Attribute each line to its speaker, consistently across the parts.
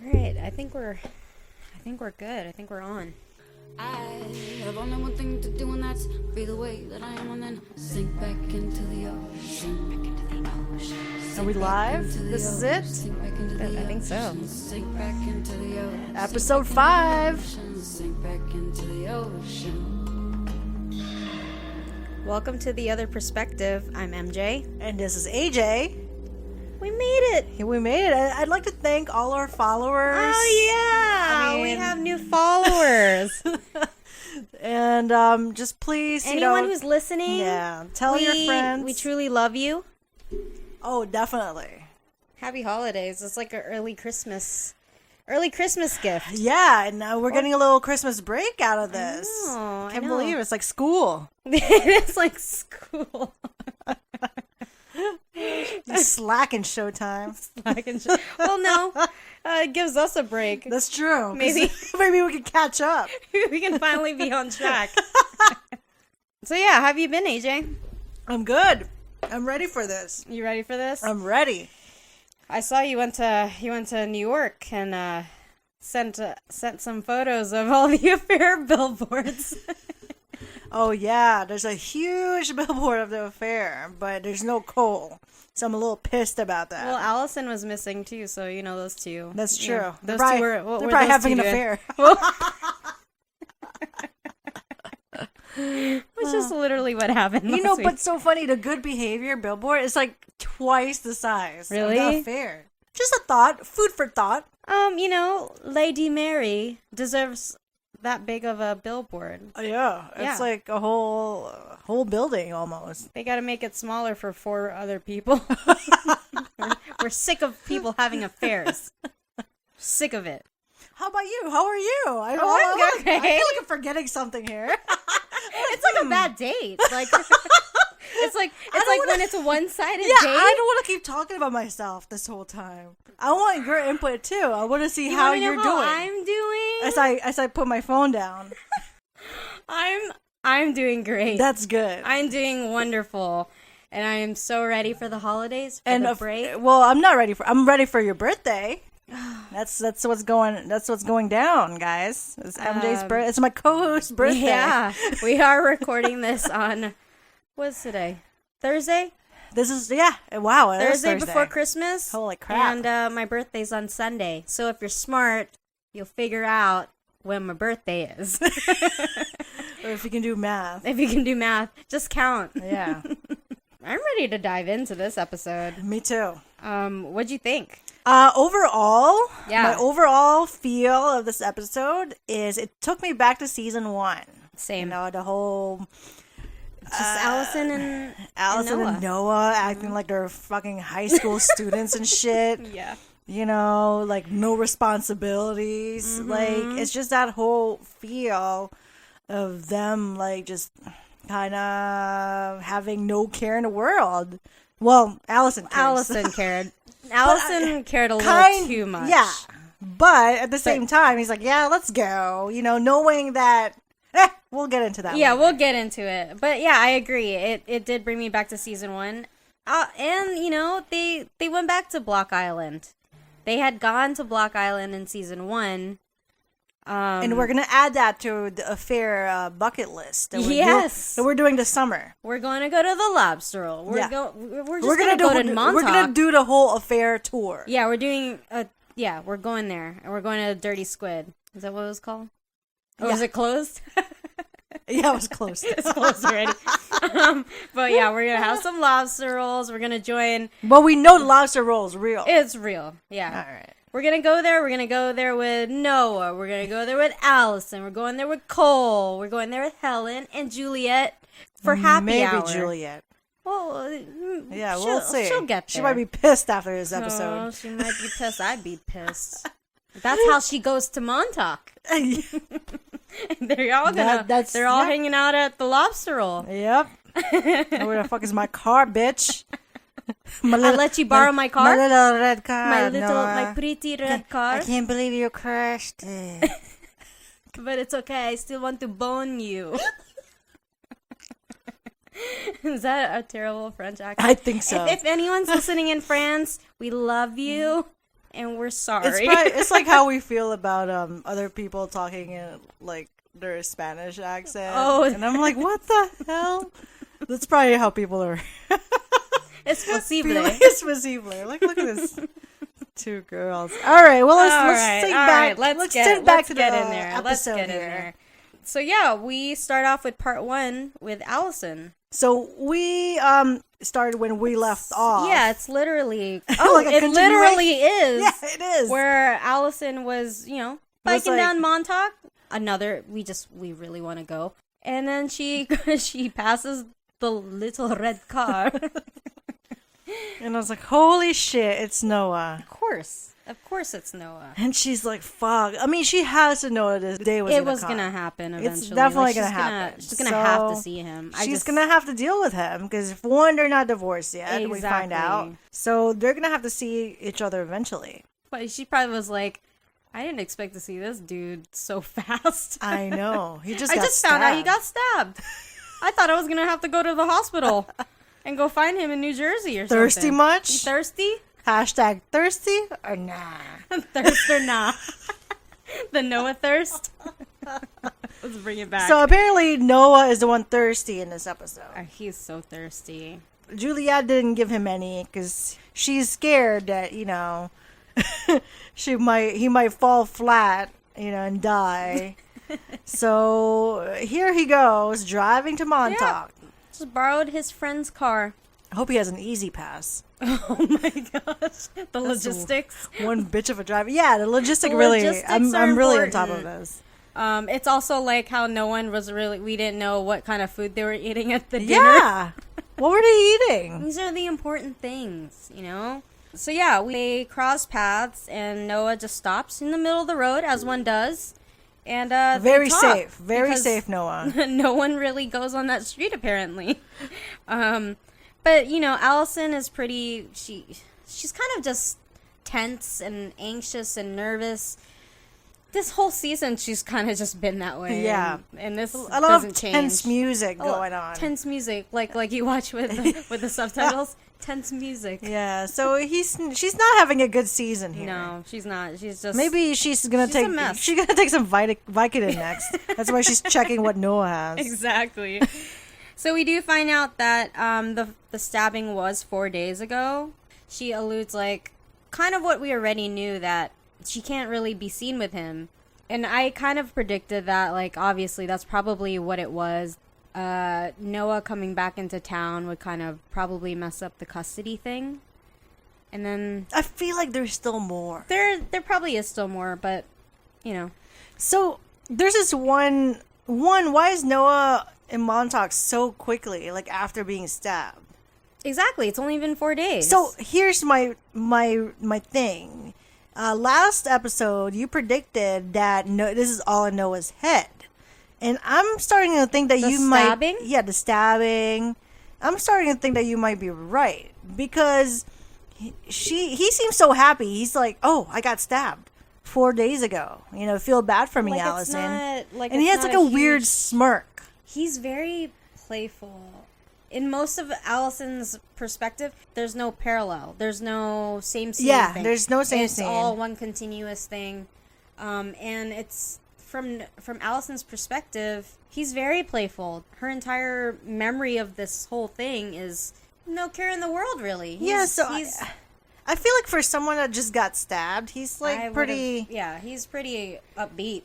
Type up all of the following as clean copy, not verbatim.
Speaker 1: All right, I think we're good. I think we're on.
Speaker 2: I have only one thing to do, and that's be the way that I am, and then sink back into the ocean. Sink back into the ocean.
Speaker 3: Are we live? This is it?
Speaker 2: Sink back into the
Speaker 1: I think so.
Speaker 2: ocean. Sink back into the ocean.
Speaker 3: Episode 5.
Speaker 2: Sink back into the ocean.
Speaker 1: Welcome to The Other Perspective. I'm MJ.
Speaker 3: And this is AJ.
Speaker 1: We made it.
Speaker 3: We made it. I'd like to thank all our followers.
Speaker 1: Oh yeah, we have new followers.
Speaker 3: And just please,
Speaker 1: anyone who's listening,
Speaker 3: tell your friends.
Speaker 1: We truly love you.
Speaker 3: Oh, definitely.
Speaker 1: Happy holidays. It's like an early Christmas gift.
Speaker 3: Yeah, and now we're getting a little Christmas break out of this.
Speaker 1: I
Speaker 3: Can't
Speaker 1: know.
Speaker 3: believe it. It's like school.
Speaker 1: It's like school.
Speaker 3: You slacking Showtime.
Speaker 1: Well, no, it gives us a break.
Speaker 3: That's true.
Speaker 1: Maybe
Speaker 3: we can catch up.
Speaker 1: we can finally be on track. So yeah, how have you been, AJ?
Speaker 3: I'm good. I'm ready for this.
Speaker 1: You ready for this?
Speaker 3: I'm ready.
Speaker 1: I saw you went to New York and sent some photos of all the affair billboards.
Speaker 3: Oh yeah, there's a huge billboard of the affair, but there's no Cole. So I'm a little pissed about that.
Speaker 1: Well, Alison was missing too, so you know those two.
Speaker 3: That's true.
Speaker 1: Yeah, those
Speaker 3: they're
Speaker 1: two were.
Speaker 3: They're probably having an affair.
Speaker 1: Which is literally what happened.
Speaker 3: You know,
Speaker 1: last week.
Speaker 3: but so funny. The good behavior billboard is like twice the size.
Speaker 1: Really?
Speaker 3: Of the affair. Just a thought. Food for thought.
Speaker 1: Lady Mary deserves that big of a billboard.
Speaker 3: Oh, yeah, it's like a whole building almost.
Speaker 1: They got to make it smaller for 4 other people. We're sick of people having affairs. Sick of it.
Speaker 3: How about you? How are you?
Speaker 1: I'm okay.
Speaker 3: I feel like I'm forgetting something here.
Speaker 1: It's like a bad date. Like it's like when it's a one-sided date.
Speaker 3: I don't want to keep talking about myself this whole time. I want your input too. I want to see how you're doing.
Speaker 1: I'm doing.
Speaker 3: As I put my phone down.
Speaker 1: I'm doing great.
Speaker 3: That's good.
Speaker 1: I'm doing wonderful, and I am so ready for the holidays. For the break.
Speaker 3: Well, I'm not ready for. I'm ready for your birthday. That's what's going down, guys. It's MJ's birthday. It's my co-host's birthday.
Speaker 1: Yeah, we are recording this on what's today? Thursday.
Speaker 3: This is wow.
Speaker 1: Thursday before Christmas.
Speaker 3: Holy crap!
Speaker 1: And my birthday's on Sunday. So if you're smart, you'll figure out when my birthday is.
Speaker 3: Or if you can do math.
Speaker 1: If you can do math, just count.
Speaker 3: Yeah.
Speaker 1: I'm ready to dive into this episode.
Speaker 3: Me too.
Speaker 1: What'd you think?
Speaker 3: Overall,
Speaker 1: my
Speaker 3: overall feel of this episode is it took me back to season 1.
Speaker 1: Same.
Speaker 3: The whole
Speaker 1: just Alison and
Speaker 3: Noah acting like they're fucking high school students and shit.
Speaker 1: Yeah.
Speaker 3: Like no responsibilities.
Speaker 1: Mm-hmm.
Speaker 3: Like it's just that whole feel of them like just kind of having no care in the world. Well, Alison cared.
Speaker 1: Alison cared a little too much.
Speaker 3: Yeah. But at the same time, he's like, yeah, let's go. Knowing that, we'll get into that.
Speaker 1: Yeah,
Speaker 3: later.
Speaker 1: we'll get into it. But yeah, I agree. It did bring me back to season 1. And, they went back to Block Island. They had gone to Block Island in season 1.
Speaker 3: And we're going to add that to the affair bucket list. That we're doing this summer.
Speaker 1: We're going to go to the Lobster Roll. We're just going to go to Montauk.
Speaker 3: We're going to do the whole affair tour.
Speaker 1: Yeah, we're doing we're going there. And we're going to Dirty Squid. Is that what it was called? Or was it closed?
Speaker 3: Yeah, it was closed.
Speaker 1: It's closed already. But yeah, we're going to have some lobster rolls. We're going to join.
Speaker 3: Well, we know the lobster roll is real.
Speaker 1: It's real. Yeah.
Speaker 3: All right.
Speaker 1: We're going to go there. We're going to go there with Noah. We're going to go there with Allison. We're going there with Cole. We're going there with Helen and Juliet for happy hour.
Speaker 3: Maybe Juliet.
Speaker 1: Well,
Speaker 3: yeah, we'll see.
Speaker 1: She'll get there.
Speaker 3: She might be pissed after this episode.
Speaker 1: Oh, she might be pissed. I'd be pissed. That's how she goes to Montauk. They're all hanging out at the Lobster Roll.
Speaker 3: Yep. Where the fuck is my car, bitch?
Speaker 1: I'll let you borrow my car.
Speaker 3: My little red car.
Speaker 1: My pretty red car.
Speaker 3: I can't believe you crashed it.
Speaker 1: But it's okay. I still want to bone you. Is that a terrible French accent?
Speaker 3: I think so.
Speaker 1: If anyone's listening in France, we love you. and we're sorry.
Speaker 3: It's like how we feel about other people talking in like their Spanish accent.
Speaker 1: Oh.
Speaker 3: And I'm like, what the hell? That's probably how people are.
Speaker 1: Es posible.
Speaker 3: It's posible. Like, look at this. Two girls. All right. Well, let's take back.
Speaker 1: Let's
Speaker 3: get
Speaker 1: get
Speaker 3: back to
Speaker 1: in
Speaker 3: the
Speaker 1: there. Let's
Speaker 3: episode
Speaker 1: get in
Speaker 3: here.
Speaker 1: there. So yeah, we start off with part 1 with Allison.
Speaker 3: So we started when we left off.
Speaker 1: Yeah, it's literally
Speaker 3: Like a
Speaker 1: it literally is.
Speaker 3: Yeah, it is.
Speaker 1: Where Allison was, biking
Speaker 3: like-
Speaker 1: down Montauk. We really want to go. And then she passes the little red car.
Speaker 3: And I was like, holy shit, it's Noah.
Speaker 1: Of course it's Noah.
Speaker 3: And she's like, fuck. I mean, she has to know this day was
Speaker 1: gonna happen eventually.
Speaker 3: It's definitely
Speaker 1: Like,
Speaker 3: gonna happen.
Speaker 1: She's gonna have to see him.
Speaker 3: She's gonna have to deal with him because if one, they're not divorced yet. We find out.
Speaker 1: Exactly.
Speaker 3: So they're gonna have to see each other eventually.
Speaker 1: But she probably was like, I didn't expect to see this dude so fast.
Speaker 3: I know. He just
Speaker 1: I
Speaker 3: got
Speaker 1: just found out he
Speaker 3: stabbed.
Speaker 1: got stabbed. I thought I was gonna have to go to the hospital and go find him in New Jersey or something.
Speaker 3: Thirsty much?
Speaker 1: You thirsty?
Speaker 3: Hashtag thirsty or nah.
Speaker 1: Thirst or not? The Noah thirst. Let's bring it back.
Speaker 3: So apparently Noah is the one thirsty in this episode.
Speaker 1: He's so thirsty.
Speaker 3: Juliet didn't give him any because she's scared that, he might fall flat, and die. So here he goes, driving to Montauk.
Speaker 1: Just borrowed his friend's car.
Speaker 3: I hope he has an easy pass.
Speaker 1: Oh my gosh. The logistics.
Speaker 3: One bitch of a driver. Yeah, the logistics
Speaker 1: The
Speaker 3: really.
Speaker 1: logistics
Speaker 3: I'm
Speaker 1: are
Speaker 3: really on
Speaker 1: important.
Speaker 3: top of this.
Speaker 1: It's also like how we didn't know what kind of food they were eating at the dinner.
Speaker 3: Yeah. What were they eating?
Speaker 1: These are the important things, So yeah, they cross paths and Noah just stops in the middle of the road as one does. And
Speaker 3: Very
Speaker 1: they talk
Speaker 3: safe. Very
Speaker 1: because
Speaker 3: safe, Noah.
Speaker 1: no one really goes on that street apparently. But Allison is pretty she's kind of just tense and anxious and nervous. This whole season she's kind of just been that way.
Speaker 3: Yeah.
Speaker 1: And this
Speaker 3: A lot of
Speaker 1: doesn't change.
Speaker 3: tense music going on.
Speaker 1: Tense music, like you watch with the subtitles. Tense music.
Speaker 3: Yeah, so she's not having a good season here.
Speaker 1: No, she's not. She's just
Speaker 3: Maybe she's gonna
Speaker 1: a
Speaker 3: take
Speaker 1: mess.
Speaker 3: some Vicodin next. That's why she's checking what Noah has.
Speaker 1: Exactly. So we do find out that the stabbing was 4 days ago. She alludes kind of what we already knew, that she can't really be seen with him. And I kind of predicted that, obviously that's probably what it was. Noah coming back into town would kind of probably mess up the custody thing. And then
Speaker 3: I feel like there's still more.
Speaker 1: there probably is still more, but
Speaker 3: So there's this one. Why is Noah in Montauk so quickly, after being stabbed?
Speaker 1: exactly, it's only been 4 days.
Speaker 3: So here's my thing. Last episode, you predicted that this is all in Noah's head, and I'm starting to think that
Speaker 1: The
Speaker 3: you
Speaker 1: stabbing?
Speaker 3: might. Yeah, the stabbing. I'm starting to think that you might be right because he seems so happy. He's like, "Oh, I got stabbed 4 days ago. Feel bad for me,
Speaker 1: It's
Speaker 3: Allison."
Speaker 1: not,
Speaker 3: And he has
Speaker 1: it's
Speaker 3: a
Speaker 1: not
Speaker 3: weird
Speaker 1: huge-
Speaker 3: smirk.
Speaker 1: He's very playful. In most of Allison's perspective, there's no parallel. There's no same scene.
Speaker 3: Yeah,
Speaker 1: thing.
Speaker 3: there's no same
Speaker 1: it's
Speaker 3: scene.
Speaker 1: all one continuous thing. And it's from Allison's perspective, he's very playful. Her entire memory of this whole thing is no care in the world, really.
Speaker 3: I feel like for someone that just got stabbed, he's pretty.
Speaker 1: Yeah, he's pretty upbeat.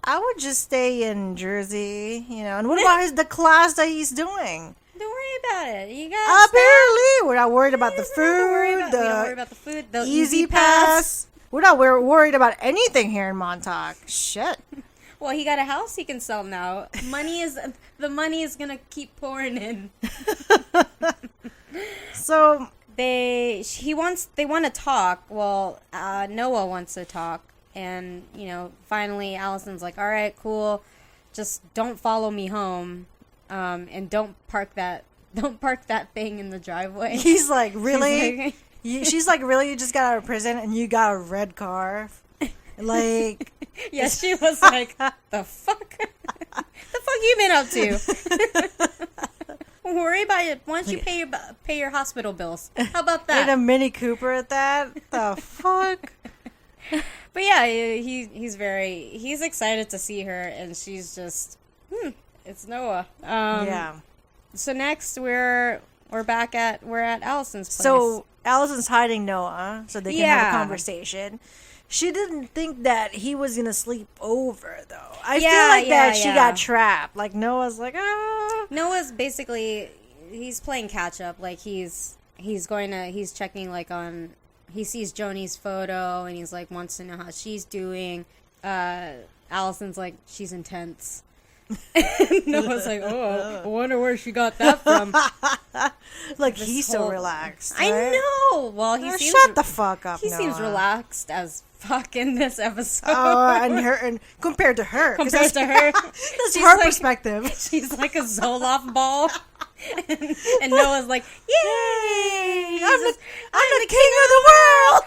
Speaker 3: I would just stay in Jersey, And what about the class that he's doing?
Speaker 1: Don't worry about it. You guys.
Speaker 3: Apparently, we're not worried about the
Speaker 1: We don't worry
Speaker 3: food,
Speaker 1: about the food. The
Speaker 3: easy pass. We're not worried about anything here in Montauk. Shit.
Speaker 1: Well, he got a house he can sell now. The money is gonna keep pouring in.
Speaker 3: So
Speaker 1: They want to talk. Well, Noah wants to talk, and finally Allison's like, "All right, cool. Just don't follow me home, and don't park that thing in the driveway."
Speaker 3: he's like, really? She's like, really? You just got out of prison and you got a red car?
Speaker 1: Yeah, she was like, "The fuck? The fuck you been up to? Don't worry about it. Why don't you pay your hospital bills? How about that?
Speaker 3: In a Mini Cooper at that? The fuck?
Speaker 1: But yeah, he's excited to see her, and she's just, it's Noah.
Speaker 3: Yeah.
Speaker 1: So next we're at Allison's place.
Speaker 3: So Allison's hiding Noah so they can have a conversation. She didn't think that he was gonna sleep over though. I feel like that she got trapped. Like Noah's like, ah.
Speaker 1: Noah's basically he's playing catch up. Like he's checking like on. He sees Joni's photo and he's like wants to know how she's doing. Allison's like, she's intense. And Noah's like, oh, I wonder where she got that from.
Speaker 3: Like he's so relaxed.
Speaker 1: Right?
Speaker 3: Right?
Speaker 1: I know. Well, he seems
Speaker 3: shut the fuck up.
Speaker 1: He
Speaker 3: Noah.
Speaker 1: seems relaxed as fuck in this episode.
Speaker 3: And compared to her,
Speaker 1: that's her,
Speaker 3: that's her perspective.
Speaker 1: She's like a Zoloft ball. And Noah's like, yay!
Speaker 3: I'm the king of the world.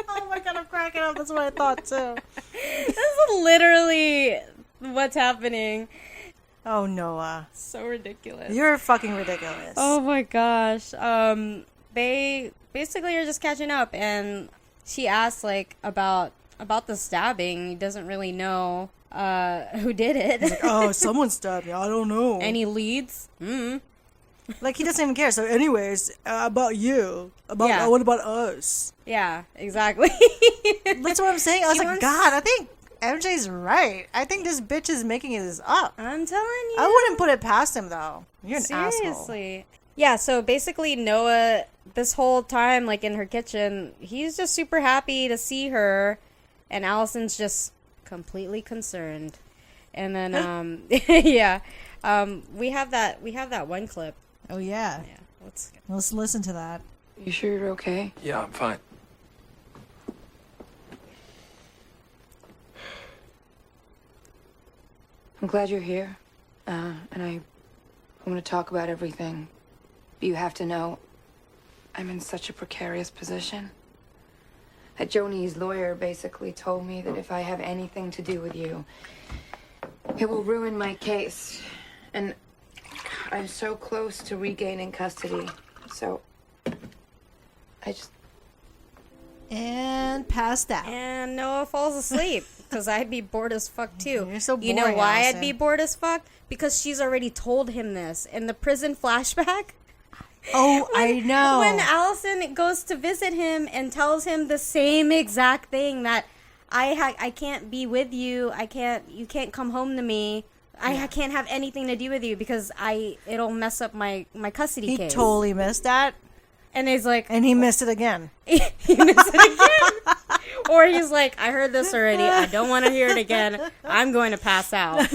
Speaker 3: Oh my god, I'm cracking up. That's what I thought too.
Speaker 1: That's literally what's happening.
Speaker 3: Oh, Noah.
Speaker 1: So ridiculous.
Speaker 3: You're fucking ridiculous.
Speaker 1: Oh my gosh. They basically are just catching up, and she asks like about the stabbing. He doesn't really know who did it.
Speaker 3: Like, oh, someone stabbed me. I don't know.
Speaker 1: Any leads?
Speaker 3: Like he doesn't even care. So, anyways, about you. What about us?
Speaker 1: Yeah, exactly.
Speaker 3: That's what I'm saying. I was like, God, I think MJ's right. I think this bitch is making this up.
Speaker 1: I'm telling you.
Speaker 3: I wouldn't put it past him though. You're an asshole.
Speaker 1: Seriously. Yeah, so basically Noah, this whole time, like in her kitchen, he's just super happy to see her, and Allison's just completely concerned. And then, we have that one clip.
Speaker 3: Oh yeah.
Speaker 1: Yeah,
Speaker 3: Let's listen to that.
Speaker 4: You sure you're okay?
Speaker 5: Yeah, I'm fine.
Speaker 4: I'm glad you're here. And I want to talk about everything. You have to know, I'm in such a precarious position. That Joni's lawyer basically told me that if I have anything to do with you, it will ruin my case. And I'm so close to regaining custody. So, I just...
Speaker 3: And passed out.
Speaker 1: And Noah falls asleep. Because I'd be bored as fuck too.
Speaker 3: You're so boring,
Speaker 1: you know why
Speaker 3: Allison.
Speaker 1: I'd be bored as fuck? Because she's already told him this. In the prison flashback...
Speaker 3: Oh, I know.
Speaker 1: When Allison goes to visit him and tells him the same exact thing, that I can't be with you. You can't come home to me. I can't have anything to do with you because it'll mess up my custody case.
Speaker 3: He totally missed that.
Speaker 1: And he's like,
Speaker 3: and he missed it again.
Speaker 1: He missed it again. Or he's like, I heard this already. I don't want to hear it again. I'm going to pass out.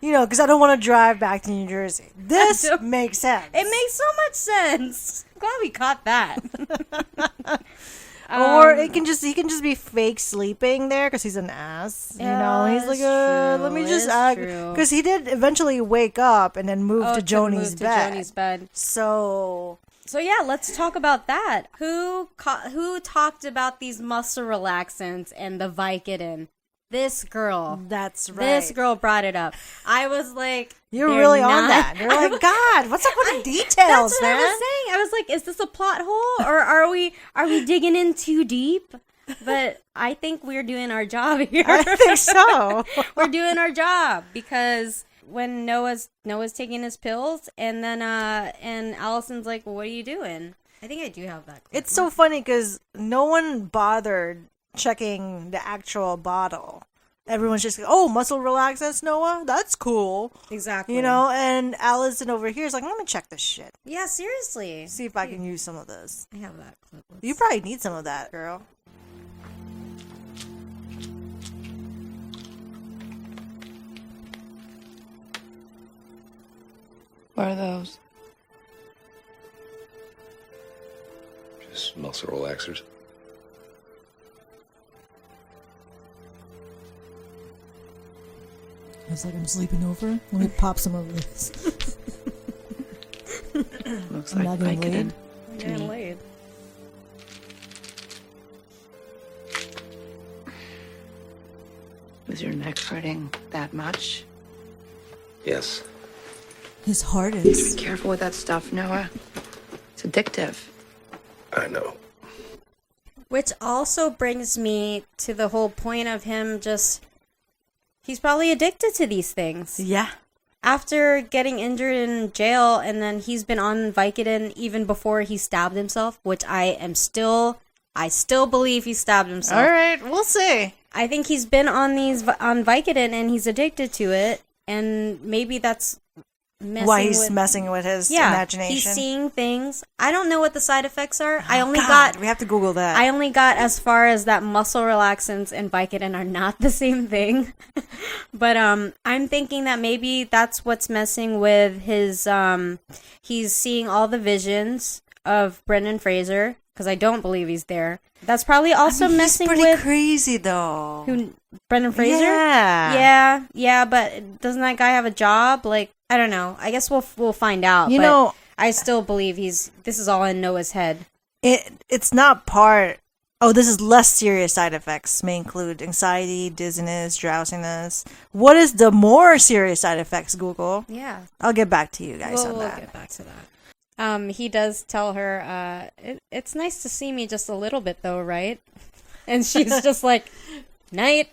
Speaker 3: You know, because I don't want to drive back to New Jersey. This makes sense.
Speaker 1: It makes so much sense. I'm glad we caught that.
Speaker 3: Or he can just be fake sleeping there because he's an ass. You know, he's like, let me just act. Because he did eventually wake up and then move to Joni's bed. So
Speaker 1: yeah, let's talk about that. Who talked about these muscle relaxants and the Vicodin? This girl.
Speaker 3: That's right.
Speaker 1: This girl brought it up. I was like,
Speaker 3: you're really on that. You're like, God, what's up with the details,
Speaker 1: that's what
Speaker 3: man?
Speaker 1: I was saying. I was like, is this a plot hole or are we digging in too deep? But I think we're doing our job here.
Speaker 3: I think so.
Speaker 1: We're doing our job because when Noah's taking his pills and then and Allison's like, well, what are you doing? I think I do have that clip.
Speaker 3: It's so funny because no one bothered checking the actual bottle. Everyone's just like, oh, muscle relaxants, Noah? That's cool.
Speaker 1: Exactly.
Speaker 3: You know, and Allison over here is like, let me check this shit.
Speaker 1: Yeah, seriously.
Speaker 3: See if I can use some of this.
Speaker 1: I have that clip.
Speaker 3: You probably need some of that, girl.
Speaker 4: What are those?
Speaker 5: Just muscle relaxers.
Speaker 3: I was like, I'm sleeping over. Let me pop some of this.
Speaker 4: Looks
Speaker 3: I'm
Speaker 4: like
Speaker 3: not getting
Speaker 4: Vicodin.
Speaker 3: laid.
Speaker 1: I'm getting laid.
Speaker 4: Is your neck hurting that much?
Speaker 5: Yes.
Speaker 3: His heart is.
Speaker 4: Be careful with that stuff, Noah. It's addictive.
Speaker 5: I know.
Speaker 1: Which also brings me to the whole point of him just... He's probably addicted to these things.
Speaker 3: Yeah.
Speaker 1: After getting injured in jail, and then he's been on Vicodin even before he stabbed himself, which I still believe he stabbed himself.
Speaker 3: All right, we'll see.
Speaker 1: I think he's been on Vicodin and he's addicted to it, and maybe that's
Speaker 3: Why he's messing with his imagination.
Speaker 1: He's seeing things. I don't know what the side effects are.
Speaker 3: We have to Google that.
Speaker 1: I only got as far as that muscle relaxants and Vicodin are not the same thing. But I'm thinking that maybe that's what's messing with his he's seeing all the visions of Brendan Fraser, because I don't believe he's there. That's probably also messing
Speaker 3: he's
Speaker 1: with...
Speaker 3: pretty crazy, though.
Speaker 1: Who, Brendan Fraser?
Speaker 3: Yeah.
Speaker 1: Yeah, but doesn't that guy have a job? Like, I don't know. I guess we'll find out.
Speaker 3: You
Speaker 1: but
Speaker 3: know...
Speaker 1: I still believe this is all in Noah's head.
Speaker 3: It's not part... Oh, this is less serious side effects. May include anxiety, dizziness, drowsiness. What is the more serious side effects, Google?
Speaker 1: Yeah.
Speaker 3: I'll get back to you guys on
Speaker 1: We'll
Speaker 3: that.
Speaker 1: get back to that. He does tell her, it's nice to see me just a little bit, though, right? And she's just like, night,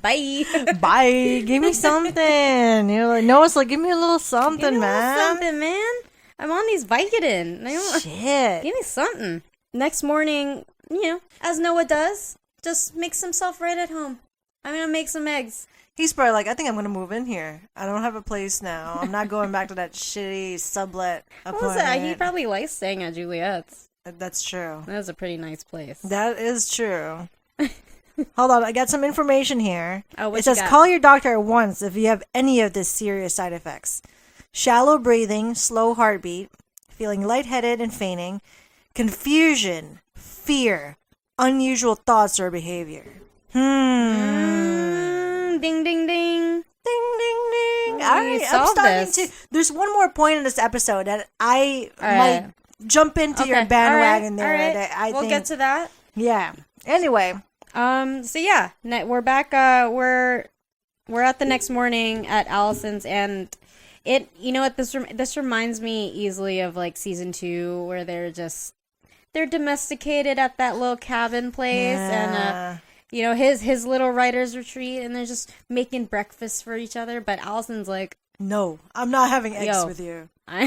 Speaker 1: bye.
Speaker 3: Bye. Give me something. You're like, Noah's like, give me a little something,
Speaker 1: Give me a little
Speaker 3: man.
Speaker 1: something, man. I'm on these Vicodin.
Speaker 3: Shit.
Speaker 1: Give me something. Next morning, as Noah does, just makes himself right at home. I'm going to make some eggs.
Speaker 3: He's probably like, I think I'm going to move in here. I don't have a place now. I'm not going back to that shitty sublet
Speaker 1: What was
Speaker 3: apartment.
Speaker 1: that? He probably likes staying at Juliet's.
Speaker 3: That's true.
Speaker 1: That was a pretty nice place.
Speaker 3: That is true. Hold on, I got some information here.
Speaker 1: Oh, what
Speaker 3: it
Speaker 1: you
Speaker 3: says,
Speaker 1: got?
Speaker 3: call your doctor at once if you have any of these serious side effects. Shallow breathing, slow heartbeat, feeling lightheaded and fainting, confusion, fear, unusual thoughts or behavior.
Speaker 1: Ding, ding, ding.
Speaker 3: Ding, ding, ding.
Speaker 1: We
Speaker 3: All right, I'm
Speaker 1: solved
Speaker 3: starting
Speaker 1: this.
Speaker 3: to... There's one more point in this episode that I
Speaker 1: All right.
Speaker 3: might jump into your bandwagon there.
Speaker 1: All right.
Speaker 3: That I
Speaker 1: we'll
Speaker 3: think,
Speaker 1: get to that.
Speaker 3: Yeah. Anyway.
Speaker 1: So yeah, we're back. We're at the next morning at Allison's, and this reminds me easily of like season 2, where they're domesticated at that little cabin place, and his little writer's retreat, and they're just making breakfast for each other. But Allison's like,
Speaker 3: No, I'm not having eggs with you.
Speaker 1: I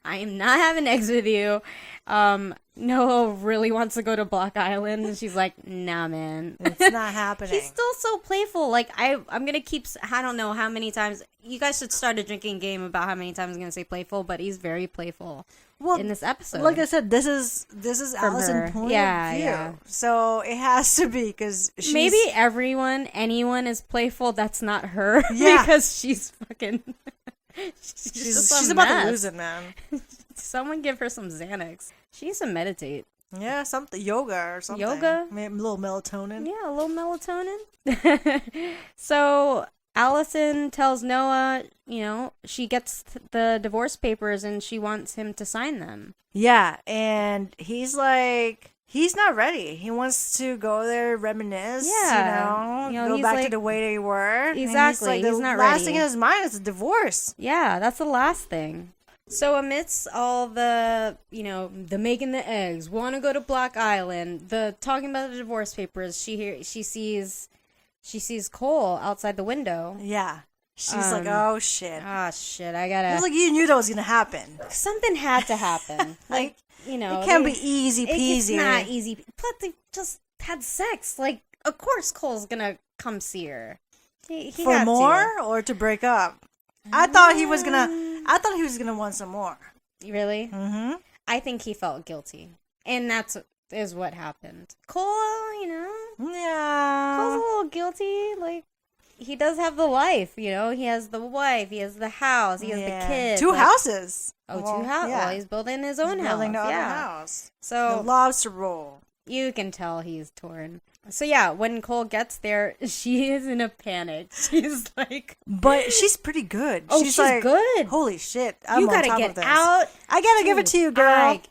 Speaker 1: am not having eggs with you. Noah really wants to go to Block Island, and she's like, nah, man.
Speaker 3: It's not happening.
Speaker 1: He's still so playful. Like, I'm gonna keep, I don't know how many times, you guys should start a drinking game about how many times I'm gonna say playful, but he's very playful in this episode.
Speaker 3: Like I said, this is Allison's point of view.
Speaker 1: Yeah.
Speaker 3: So it has to be, because
Speaker 1: maybe anyone is playful that's not her.
Speaker 3: Yeah.
Speaker 1: Because she's fucking...
Speaker 3: she's about to lose it, man.
Speaker 1: Someone give her some Xanax. She needs to meditate.
Speaker 3: Yeah, something, yoga or something. Maybe a little melatonin.
Speaker 1: Yeah, a little melatonin. So Allison tells Noah, she gets the divorce papers and she wants him to sign them.
Speaker 3: Yeah, and he's like, he's not ready. He wants to go there, reminisce, go
Speaker 1: he's
Speaker 3: back
Speaker 1: like,
Speaker 3: to the way they were.
Speaker 1: Exactly,
Speaker 3: He's
Speaker 1: not
Speaker 3: the
Speaker 1: ready.
Speaker 3: last thing in his mind is a divorce.
Speaker 1: Yeah, that's the last thing. So amidst all the, the making the eggs, want to go to Block Island, the talking about the divorce papers, she sees Cole outside the window.
Speaker 3: Yeah. She's like, oh, shit.
Speaker 1: Ah, shit, I gotta...
Speaker 3: It was like you knew that was going to happen.
Speaker 1: Something had to happen. Like,
Speaker 3: it can't be easy peasy.
Speaker 1: It's not easy. Plus, they just had sex. Like, of course Cole's gonna come see her. He
Speaker 3: For more or to break up? I thought he was gonna want some more.
Speaker 1: Really?
Speaker 3: Mm-hmm.
Speaker 1: I think he felt guilty. And is what happened. Cole,
Speaker 3: Yeah.
Speaker 1: Cole's a little guilty. Like, he does have the life, He has the wife, he has the house, he has the kid.
Speaker 3: Two houses.
Speaker 1: Oh, two houses.
Speaker 3: Yeah.
Speaker 1: Well, he's building his own house.
Speaker 3: Building the other
Speaker 1: yeah.
Speaker 3: house.
Speaker 1: So
Speaker 3: the lobster roll.
Speaker 1: You can tell he's torn. So yeah, when Cole gets there, she is in a panic. She's like...
Speaker 3: But she's pretty good.
Speaker 1: Oh, she's
Speaker 3: like,
Speaker 1: good.
Speaker 3: Holy shit. I'm
Speaker 1: You
Speaker 3: on
Speaker 1: gotta
Speaker 3: top
Speaker 1: get
Speaker 3: of this.
Speaker 1: out.
Speaker 3: I gotta give it to you, girl.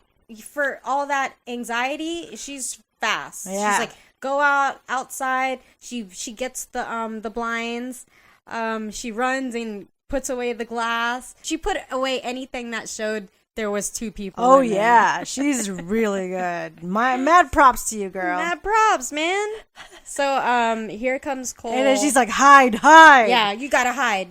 Speaker 1: For all that anxiety, she's fast.
Speaker 3: Yeah.
Speaker 1: She's like, go outside. She gets the blinds. She runs and puts away the glass. She put away anything that showed there was two people.
Speaker 3: Oh
Speaker 1: in there.
Speaker 3: yeah, she's really good. Mad props to you, girl.
Speaker 1: Mad props, man. So here comes Cole.
Speaker 3: And then she's like, hide.
Speaker 1: yeah, you gotta hide.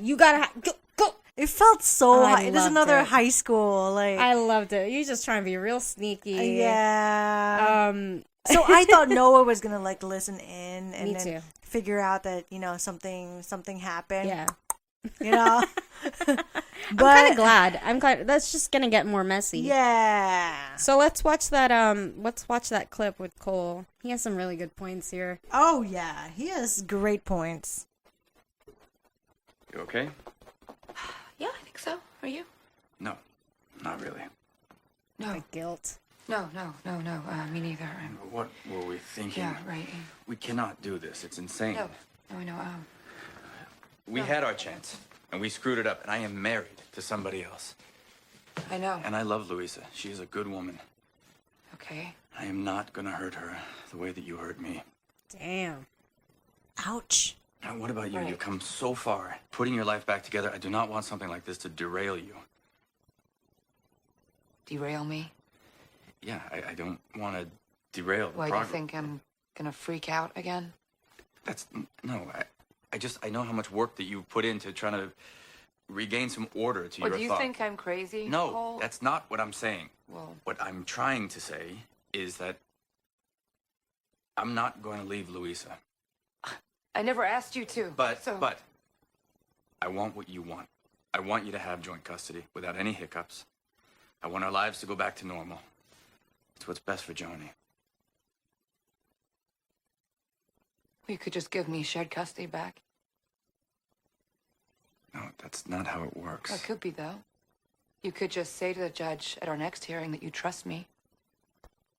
Speaker 1: Go.
Speaker 3: It felt so.
Speaker 1: I
Speaker 3: It is
Speaker 1: loved
Speaker 3: another
Speaker 1: it.
Speaker 3: high school. Like
Speaker 1: I loved it. You just trying to be real sneaky.
Speaker 3: yeah.
Speaker 1: Um.
Speaker 3: So I thought Noah was gonna like listen in and
Speaker 1: Me
Speaker 3: then
Speaker 1: too.
Speaker 3: figure out that something happened.
Speaker 1: Yeah.
Speaker 3: But
Speaker 1: I'm kind of glad. That's just gonna get more messy.
Speaker 3: Yeah.
Speaker 1: So let's watch that. Let's watch that clip with Cole. He has some really good points here.
Speaker 3: Oh yeah, he has great points.
Speaker 5: You okay?
Speaker 4: Yeah, I think so. Are you?
Speaker 5: No, not really.
Speaker 4: No.
Speaker 1: The guilt.
Speaker 4: No. Me neither.
Speaker 5: What were we thinking?
Speaker 4: Yeah, right.
Speaker 5: We cannot do this. It's insane.
Speaker 4: No, I know.
Speaker 5: We had our chance, and we screwed it up, and I am married to somebody else.
Speaker 4: I know.
Speaker 5: And I love Louisa. She is a good woman.
Speaker 4: Okay.
Speaker 5: I am not gonna hurt her the way that you hurt me.
Speaker 1: Damn.
Speaker 3: Ouch.
Speaker 5: Now, what about you?
Speaker 4: Right.
Speaker 5: You've come so far, putting your life back together. I do not want something like this to derail you.
Speaker 4: Derail me?
Speaker 5: Yeah, I don't want to derail the
Speaker 4: Why, do you
Speaker 5: progress.
Speaker 4: think I'm gonna freak out again?
Speaker 5: No, I know how much work that you put into trying to regain some order to
Speaker 4: Or
Speaker 5: your
Speaker 4: do you
Speaker 5: thought.
Speaker 4: think I'm crazy?
Speaker 5: No,
Speaker 4: Cole?
Speaker 5: that's not what I'm saying.
Speaker 4: Well,
Speaker 5: What I'm trying to say is that I'm not going to leave Louisa.
Speaker 4: I never asked you to.
Speaker 5: But I want what you want. I want you to have joint custody without any hiccups. I want our lives to go back to normal. It's what's best for Joni.
Speaker 4: You could just give me shared custody back.
Speaker 5: No, that's not how it works.
Speaker 4: It could be, though. You could just say to the judge at our next hearing that you trust me.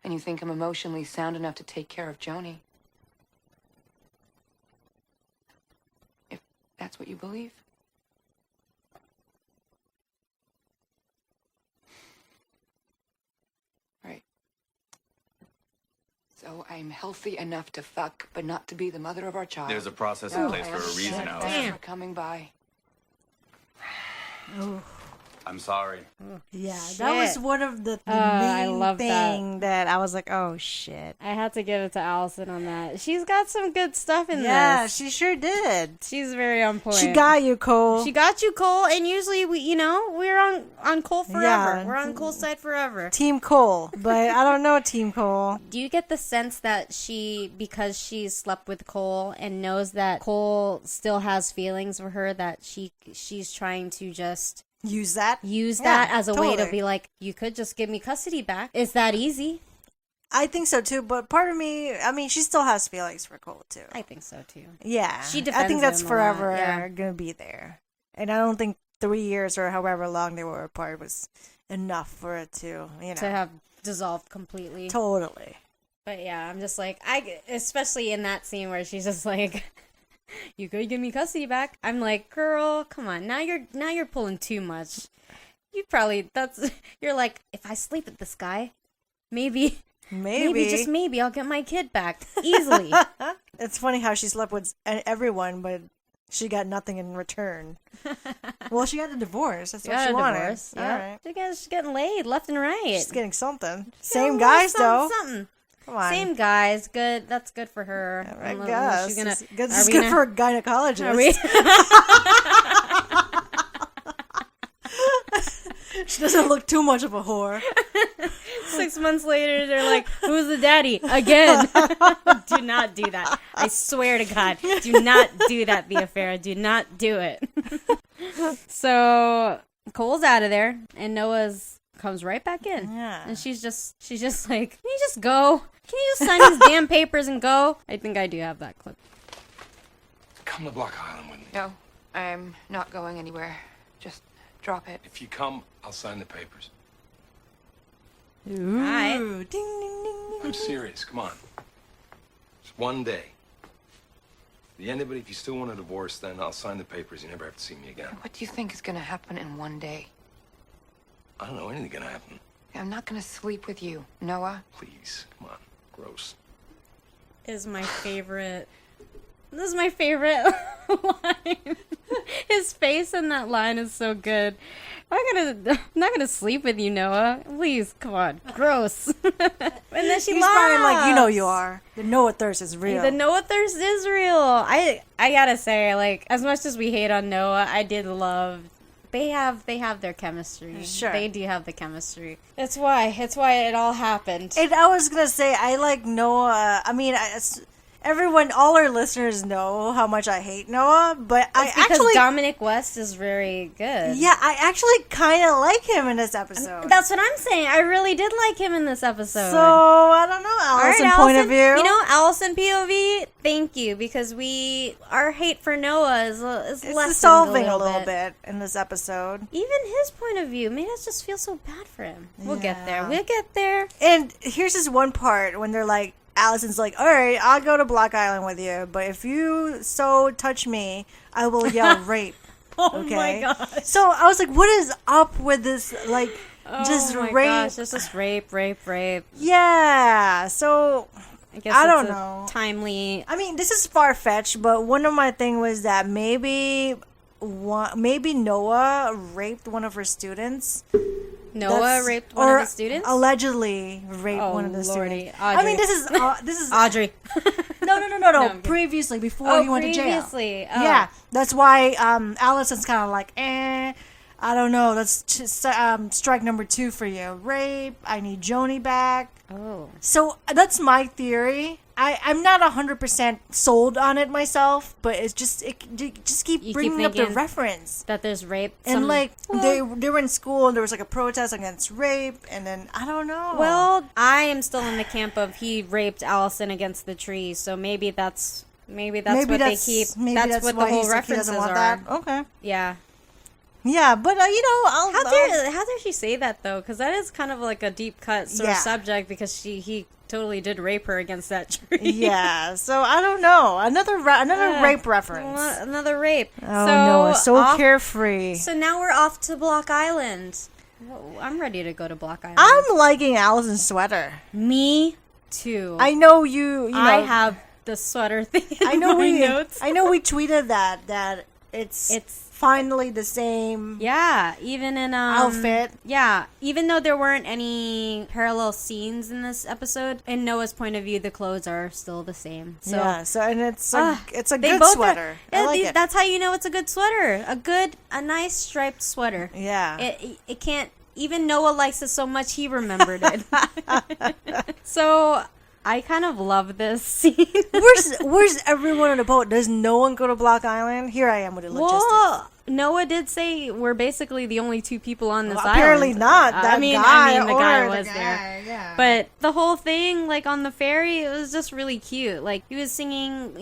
Speaker 4: And you think I'm emotionally sound enough to take care of Joni. If that's what you believe. Right. So I'm healthy enough to fuck, but not to be the mother of our child.
Speaker 5: There's a process in place for a reason,
Speaker 4: Thanks
Speaker 5: Alice.
Speaker 4: for coming by.
Speaker 5: I'm sorry.
Speaker 3: Yeah, that was
Speaker 1: Shit.
Speaker 3: one of the
Speaker 1: I
Speaker 3: main
Speaker 1: love
Speaker 3: thing that I was like, oh shit.
Speaker 1: I had to give it to Alison on that. She's got some good stuff in
Speaker 3: Yeah,
Speaker 1: this.
Speaker 3: she sure did.
Speaker 1: She's very on point.
Speaker 3: She got you, Cole.
Speaker 1: She got you, Cole, and usually we're on Cole forever.
Speaker 3: Yeah.
Speaker 1: We're on Cole's side forever.
Speaker 3: Team Cole, but I don't know Team Cole.
Speaker 1: Do you get the sense that because she slept with Cole and knows that Cole still has feelings for her, that she's trying to just
Speaker 3: Use that
Speaker 1: that as a way to
Speaker 3: totally.
Speaker 1: be like, you could just give me custody back? It's that easy?
Speaker 3: I think so too, but part of me, I mean, she still has feelings for Cole too.
Speaker 1: I think so too.
Speaker 3: Yeah,
Speaker 1: She
Speaker 3: I
Speaker 1: defends
Speaker 3: think that's
Speaker 1: him a lot,
Speaker 3: forever
Speaker 1: yeah.
Speaker 3: gonna be there, and I don't think 3 years or however long they were apart was enough for it to,
Speaker 1: To have dissolved completely.
Speaker 3: totally.
Speaker 1: But yeah, I'm just like, especially in that scene where she's just like, you could give me custody back. I'm like, girl, come on. Now you're pulling too much. You're like, if I sleep with this guy, maybe just maybe I'll get my kid back easily.
Speaker 3: It's funny how she slept with everyone, but she got nothing in return. Well, she got a divorce. That's what she wanted.
Speaker 1: Divorce.
Speaker 3: All
Speaker 1: Yeah.
Speaker 3: right.
Speaker 1: She's getting laid left and right.
Speaker 3: She's getting something.
Speaker 1: Getting
Speaker 3: Same
Speaker 1: a little
Speaker 3: guys, though.
Speaker 1: something.
Speaker 3: Come on.
Speaker 1: Same guys. Good. That's good for her.
Speaker 3: I
Speaker 1: Unless
Speaker 3: guess.
Speaker 1: she's
Speaker 3: It's good for a gynecologist.
Speaker 1: Are we?
Speaker 3: She doesn't look too much of a whore.
Speaker 1: 6 months later, they're like, who's the daddy? Again. Do not do that. I swear to God. Do not do that, Via Farah. Do not do it. So Cole's out of there, and Noah's comes right back in.
Speaker 3: Yeah.
Speaker 1: And she's just like, can you just go? Can you just sign these damn papers and go? I think I do have that clip.
Speaker 6: Come to Block Island with me.
Speaker 4: No, I'm not going anywhere. Just drop it.
Speaker 6: If you come, I'll sign the papers.
Speaker 3: Ooh.
Speaker 1: Hi.
Speaker 3: Ding, ding, ding, ding.
Speaker 6: I'm serious. Come on. It's one day. At the end of it, if you still want a divorce, then I'll sign the papers. You never have to see me again.
Speaker 4: What do you think is gonna happen in one day?
Speaker 6: I don't know anything gonna happen.
Speaker 4: I'm not gonna sleep with you, Noah.
Speaker 6: Please, come on. Gross.
Speaker 1: This is my favorite line. His face in that line is so good. I'm not gonna sleep with you, Noah. Please, come on. Gross. And then she
Speaker 3: He's
Speaker 1: laughs.
Speaker 3: probably like, you know you are. The Noah thirst is real.
Speaker 1: The Noah thirst is real. I gotta say, like, as much as we hate on Noah, I did love. They have their chemistry.
Speaker 3: Sure.
Speaker 1: They do have the chemistry. It's why it all happened.
Speaker 3: And I was gonna say, I like Noah. I mean, everyone, all our listeners know how much I hate Noah, but
Speaker 1: It's because Dominic West is very good.
Speaker 3: Yeah, I actually kind of like him in this episode.
Speaker 1: That's what I'm saying. I really did like him in this episode.
Speaker 3: So, I don't know, Allison,
Speaker 1: All right,
Speaker 3: point of
Speaker 1: Allison,
Speaker 3: view.
Speaker 1: You know, Allison POV, thank you, because our hate for Noah is
Speaker 3: it's
Speaker 1: lessened
Speaker 3: dissolving
Speaker 1: a
Speaker 3: a
Speaker 1: little
Speaker 3: little bit in this episode.
Speaker 1: Even his point of view made us just feel so bad for him. We'll get there.
Speaker 3: Yeah.
Speaker 1: We'll get there.
Speaker 3: And here's this one part when they're like, Allison's like, all right, I'll go to Block Island with you, but if you so touch me, I will yell rape.
Speaker 1: Oh
Speaker 3: Okay?
Speaker 1: my gosh.
Speaker 3: So I was like, what is up with this, like, just
Speaker 1: oh my
Speaker 3: rape?
Speaker 1: gosh, it's just rape.
Speaker 3: Yeah, so
Speaker 1: I guess
Speaker 3: I
Speaker 1: it's
Speaker 3: don't
Speaker 1: a
Speaker 3: know.
Speaker 1: timely.
Speaker 3: I mean, this is far-fetched, but one of my thing was that maybe Noah raped one of her students.
Speaker 1: Noah raped one of his students?
Speaker 3: Allegedly raped
Speaker 1: Oh,
Speaker 3: one of the
Speaker 1: Lordy.
Speaker 3: students. I mean,
Speaker 1: Audrey.
Speaker 3: this is
Speaker 1: Audrey.
Speaker 3: no.
Speaker 1: No, I'm
Speaker 3: Previously, before he went to jail.
Speaker 1: previously. Oh.
Speaker 3: Yeah, that's why Allison's kind of like, I don't know. That's just, strike number 2 for you. Rape. I need Joni back.
Speaker 1: Oh.
Speaker 3: So that's my theory. I'm not 100% sold on it myself, but it's just just keep
Speaker 1: You keep
Speaker 3: bringing up the
Speaker 1: thinking
Speaker 3: reference.
Speaker 1: That there's rape.
Speaker 3: And they were in school and there was like a protest against rape, and then I don't know.
Speaker 1: Well, I am still in the camp of he raped Allison against the tree, so maybe that's what they keep.
Speaker 3: Maybe
Speaker 1: That's what the
Speaker 3: why
Speaker 1: whole
Speaker 3: he
Speaker 1: references
Speaker 3: doesn't want
Speaker 1: are.
Speaker 3: that. Okay.
Speaker 1: Yeah.
Speaker 3: Yeah, but
Speaker 1: How dare she say that though? Because that is kind of like a deep cut sort of
Speaker 3: Yeah.
Speaker 1: subject, because he totally did rape her against that tree.
Speaker 3: Yeah, so I don't know. Another rape reference.
Speaker 1: Another rape.
Speaker 3: Oh no, so
Speaker 1: off-
Speaker 3: carefree.
Speaker 1: So now we're off to Block Island. Well, I'm ready to go to Block Island.
Speaker 3: I'm liking Allison's sweater.
Speaker 1: Me too.
Speaker 3: I know you know,
Speaker 1: I have the sweater thing in
Speaker 3: I know
Speaker 1: my
Speaker 3: we
Speaker 1: notes.
Speaker 3: I know we tweeted that it's finally the same
Speaker 1: Yeah, even in
Speaker 3: outfit.
Speaker 1: Yeah, even though there weren't any parallel scenes in this episode, in Noah's point of view, the clothes are still the same. So
Speaker 3: Yeah, so and it's a
Speaker 1: they
Speaker 3: good
Speaker 1: both
Speaker 3: sweater.
Speaker 1: Are,
Speaker 3: I like it.
Speaker 1: That's how you know it's a good sweater. A nice striped sweater.
Speaker 3: Yeah.
Speaker 1: It can't. Even Noah likes it so much he remembered it. So I kind of love this scene.
Speaker 3: Where's everyone on the boat? Does no one go to Block Island? Here I am with the logistics.
Speaker 1: Well, Noah did say we're basically the only 2 people on this island.
Speaker 3: Apparently not. That
Speaker 1: I mean,
Speaker 3: guy
Speaker 1: the guy
Speaker 3: or the
Speaker 1: was
Speaker 3: guy,
Speaker 1: there.
Speaker 3: yeah.
Speaker 1: But the whole thing, like on the ferry, it was just really cute. Like he was singing,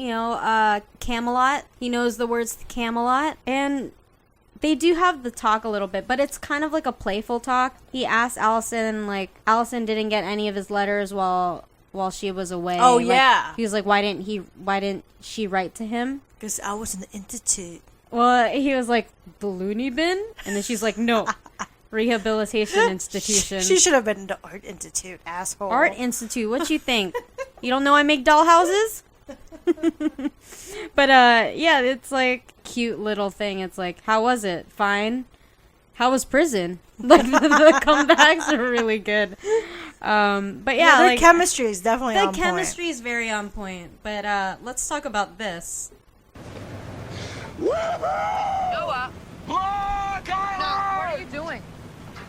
Speaker 1: Camelot. He knows the words to Camelot, and they do have the talk a little bit, but it's kind of like a playful talk. He asked Allison, like, Allison didn't get any of his letters while she was away.
Speaker 3: Oh,
Speaker 1: Like,
Speaker 3: yeah.
Speaker 1: he was like, why didn't she write to him?
Speaker 3: Because I was in the institute.
Speaker 1: Well, he was like, the loony bin? And then she's like, no, rehabilitation institution.
Speaker 3: She should have been in the Art Institute, asshole.
Speaker 1: Art Institute, what you think? You don't know I make dollhouses? But, yeah, it's like cute little thing. It's like, how was it? Fine. How was prison? Like, the comebacks are really good. But yeah,
Speaker 3: their
Speaker 1: like,
Speaker 3: chemistry is definitely on
Speaker 1: the chemistry is very on point. But, let's talk about this.
Speaker 7: Noah!
Speaker 6: Block Island!
Speaker 7: No, what are you doing?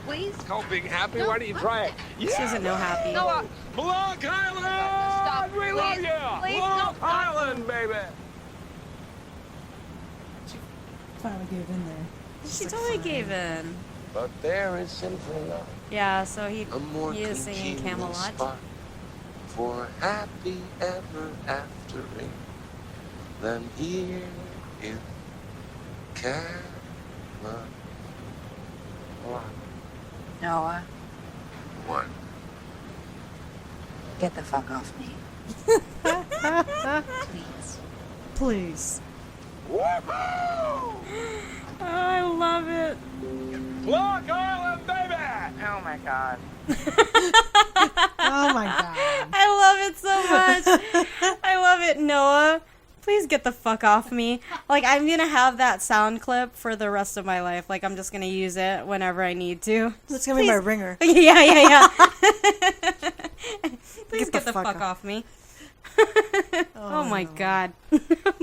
Speaker 7: Please?
Speaker 6: Call Big Happy. Why don't you try it?
Speaker 1: She doesn't know happy.
Speaker 7: Noah!
Speaker 6: Block Island!
Speaker 7: Stop,
Speaker 6: We love
Speaker 7: please.
Speaker 6: you!
Speaker 7: Please
Speaker 6: Block
Speaker 7: don't.
Speaker 6: Island, baby!
Speaker 3: Finally gave in there.
Speaker 1: She totally gave in.
Speaker 8: But there is simply not
Speaker 1: Yeah, so he
Speaker 8: a more
Speaker 1: is singing
Speaker 8: congenial
Speaker 1: Camelot.
Speaker 8: spot for happy ever aftering than here in Camelot.
Speaker 4: Noah,
Speaker 8: What?
Speaker 4: get the fuck off me. Please.
Speaker 3: Please.
Speaker 6: Woohoo!
Speaker 1: Oh, I love it.
Speaker 6: Block Island, baby!
Speaker 7: Oh my god.
Speaker 3: Oh my god.
Speaker 1: I love it so much. I love it, Noah. Please get the fuck off me. Like, I'm gonna have that sound clip for the rest of my life. Like, I'm just gonna use it whenever I need to.
Speaker 3: That's gonna be my ringer.
Speaker 1: Yeah. Please get the fuck off me. Oh my god.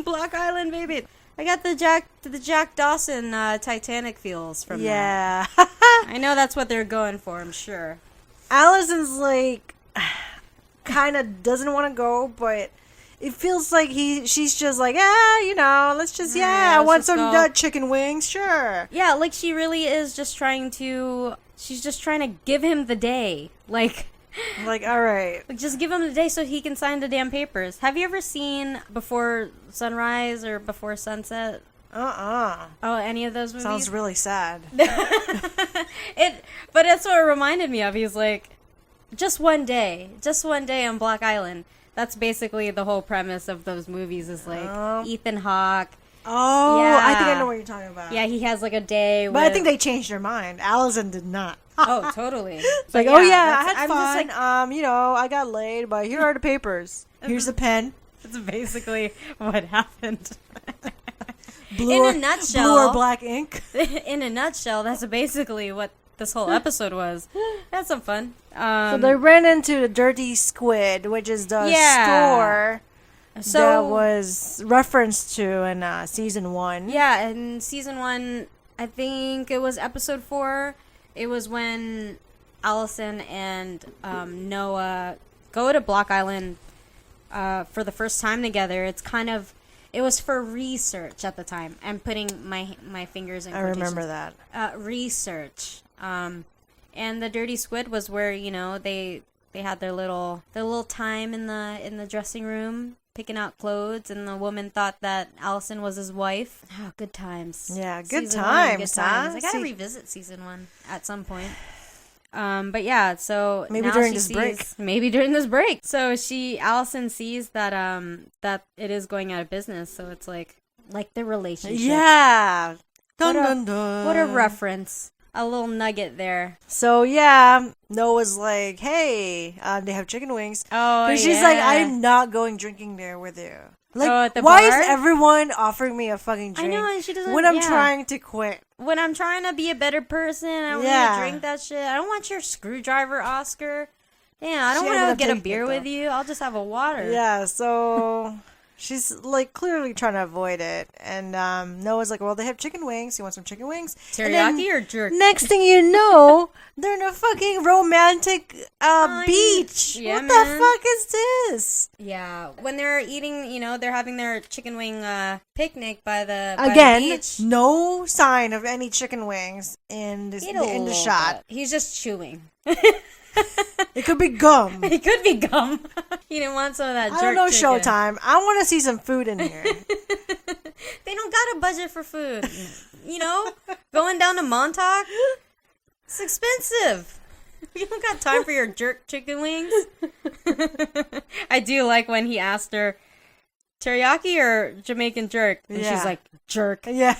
Speaker 1: Block Island, baby. I got the Jack Dawson Titanic feels from that.
Speaker 3: Yeah.
Speaker 1: I know that's what they're going for, I'm sure.
Speaker 3: Allison's like kind of doesn't want to go, but it feels like she's just like, let's just I
Speaker 1: let's
Speaker 3: want
Speaker 1: just
Speaker 3: some
Speaker 1: go.
Speaker 3: chicken wings, sure.
Speaker 1: Yeah, like she really is just trying to give him the day. Like
Speaker 3: all right.
Speaker 1: just give him the day so he can sign the damn papers. Have you ever seen Before Sunrise or Before Sunset? Oh, any of those movies?
Speaker 3: Sounds really sad.
Speaker 1: But that's what it reminded me of. He's like, just one day on Block Island. That's basically the whole premise of those movies. Is like Ethan Hawke.
Speaker 3: Oh,
Speaker 1: Yeah.
Speaker 3: I think I know what you're talking about.
Speaker 1: Yeah, he has like a day.
Speaker 3: But I think they changed their mind. Allison did not.
Speaker 1: Oh, totally.
Speaker 3: It's like, I had fun. I got laid, but here are the papers. Here's the pen.
Speaker 1: That's basically what happened.
Speaker 3: Blue
Speaker 1: In a nutshell.
Speaker 3: Blue or black ink.
Speaker 1: In a nutshell, that's basically what this whole episode was. That's some fun.
Speaker 3: So they ran into the Dirty Squid, which is the store that was referenced to in season 1.
Speaker 1: Yeah, in season 1, I think it was episode 4. It was when Alison and Noah go to Block Island for the first time together. It was for research at the time. I'm putting my fingers in quotations.
Speaker 3: I remember that.
Speaker 1: Research. And the Dirty Squid was where, they had their little time in the dressing room picking out clothes, and the woman thought that Alison was his wife. Oh, good times.
Speaker 3: Yeah, good
Speaker 1: Season 1,
Speaker 3: times,
Speaker 1: good times.
Speaker 3: huh?
Speaker 1: I gotta revisit season 1 at some point. But yeah, so
Speaker 3: Maybe
Speaker 1: now
Speaker 3: during
Speaker 1: she
Speaker 3: this
Speaker 1: sees,
Speaker 3: break.
Speaker 1: Maybe during this break. So Alison sees that that it is going out of business. So it's like the relationship.
Speaker 3: Yeah. Dun, dun, dun.
Speaker 1: What a reference. A little nugget there.
Speaker 3: So yeah, Noah's like, hey, they have chicken wings.
Speaker 1: Oh,
Speaker 3: But she's like, I'm not going drinking there with you. Like,
Speaker 1: at the
Speaker 3: why
Speaker 1: bar?
Speaker 3: is everyone offering me a fucking drink?
Speaker 1: I know, and she doesn't.
Speaker 3: when I'm trying to quit.
Speaker 1: When I'm trying to be a better person, I don't want to drink that shit. I don't want your screwdriver, Oscar. Yeah, I don't
Speaker 3: She
Speaker 1: want
Speaker 3: ended
Speaker 1: to
Speaker 3: up
Speaker 1: get a
Speaker 3: taking
Speaker 1: beer
Speaker 3: it,
Speaker 1: with
Speaker 3: though.
Speaker 1: you. I'll just have a water.
Speaker 3: Yeah, so she's like clearly trying to avoid it. And Noah's like, well, they have chicken wings. You want some chicken wings? And then
Speaker 1: Teriyaki or jerk?
Speaker 3: next thing you know, they're in a fucking romantic beach.
Speaker 1: Yeah,
Speaker 3: what
Speaker 1: man.
Speaker 3: the fuck is this?
Speaker 1: Yeah, when they're eating, they're having their chicken wing picnic by the
Speaker 3: Again,
Speaker 1: beach.
Speaker 3: no sign of any chicken wings in this
Speaker 1: Eat a
Speaker 3: in the
Speaker 1: little
Speaker 3: shot.
Speaker 1: bit. He's just chewing.
Speaker 3: It could be gum.
Speaker 1: It could be gum. He didn't want some of that jerk
Speaker 3: I don't know,
Speaker 1: chicken.
Speaker 3: Showtime. I want to see some food in here.
Speaker 1: They don't got a budget for food. Going down to Montauk, it's expensive. You don't got time for your jerk chicken wings. I do like when he asked her, teriyaki or Jamaican jerk? And she's like, jerk.
Speaker 3: Yeah.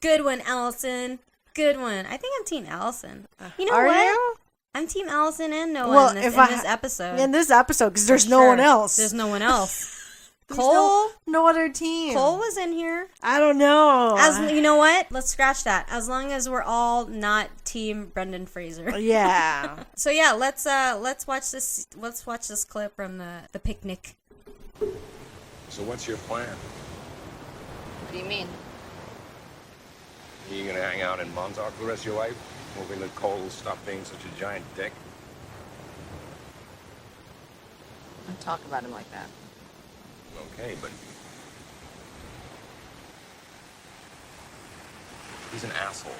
Speaker 1: Good one, Allison. Good one. I think I'm Team Allison. You know
Speaker 3: Are
Speaker 1: what?
Speaker 3: you?
Speaker 1: I'm Team Allison and Noah
Speaker 3: Well,
Speaker 1: in this episode.
Speaker 3: In this episode, because there's
Speaker 1: For
Speaker 3: no
Speaker 1: sure.
Speaker 3: one else.
Speaker 1: There's no one else.
Speaker 3: There's
Speaker 1: Cole?
Speaker 3: no other team.
Speaker 1: Cole was in here.
Speaker 3: I don't know.
Speaker 1: You know what? Let's scratch that. As long as we're all not Team Brendan Fraser.
Speaker 3: Yeah.
Speaker 1: So yeah, let's watch this. Let's watch this clip from the picnic.
Speaker 6: So what's your plan?
Speaker 7: What do you mean?
Speaker 6: You gonna hang out in Montauk for the rest of your life? Hoping that Cole will stop being such a giant dick?
Speaker 7: Don't talk about him like that.
Speaker 6: Okay, but... he's an asshole.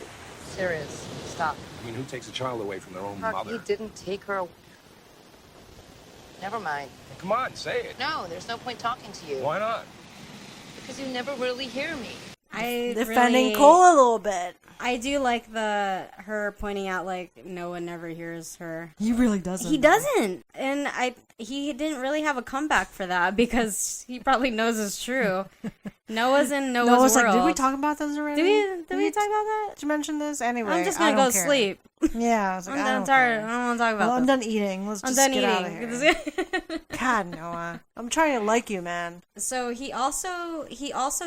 Speaker 7: Serious. Stop.
Speaker 6: I mean, who takes a child away from their own
Speaker 7: Mark,
Speaker 6: mother?
Speaker 7: he didn't take her away. Never mind.
Speaker 6: Come on, say it.
Speaker 7: No, there's no point talking to you.
Speaker 6: Why not?
Speaker 7: Because you never really hear me.
Speaker 3: Defending Cole a little bit.
Speaker 1: I do like her pointing out like no one never hears her.
Speaker 3: He really doesn't.
Speaker 1: He doesn't, and he didn't really have a comeback for that because he probably knows it's true. Noah's in Noah's world.
Speaker 3: like, did we talk about this already?
Speaker 1: Did we talk about that?
Speaker 3: Did you mention this? Anyway,
Speaker 1: I'm just gonna go sleep.
Speaker 3: Yeah, I was like,
Speaker 1: I'm
Speaker 3: I
Speaker 1: done
Speaker 3: don't
Speaker 1: tired.
Speaker 3: care.
Speaker 1: I don't want to talk about
Speaker 3: Well, I'm
Speaker 1: this.
Speaker 3: done eating. Let's
Speaker 1: I'm
Speaker 3: just
Speaker 1: done
Speaker 3: get out of
Speaker 1: eating.
Speaker 3: here. God, Noah. I'm trying to like you, man.
Speaker 1: So he also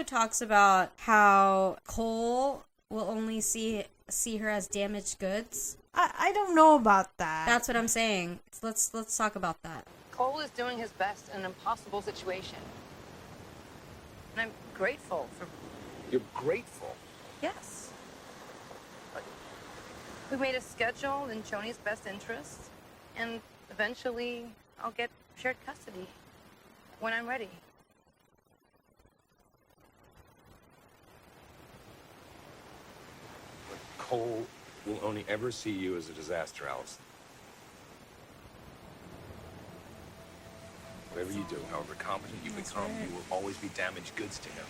Speaker 1: talks about how Cole will only see her as damaged goods.
Speaker 3: I don't know about that.
Speaker 1: That's what I'm saying. Let's talk about that.
Speaker 7: Cole is doing his best in an impossible situation. And I'm grateful for...
Speaker 6: You're grateful.
Speaker 7: Yes. But we made a schedule in Joni's best interest, and eventually I'll get shared custody when I'm ready.
Speaker 6: But Cole will only ever see you as a disaster, Alison. Whatever you do, however competent you become, you will always be damaged goods to him.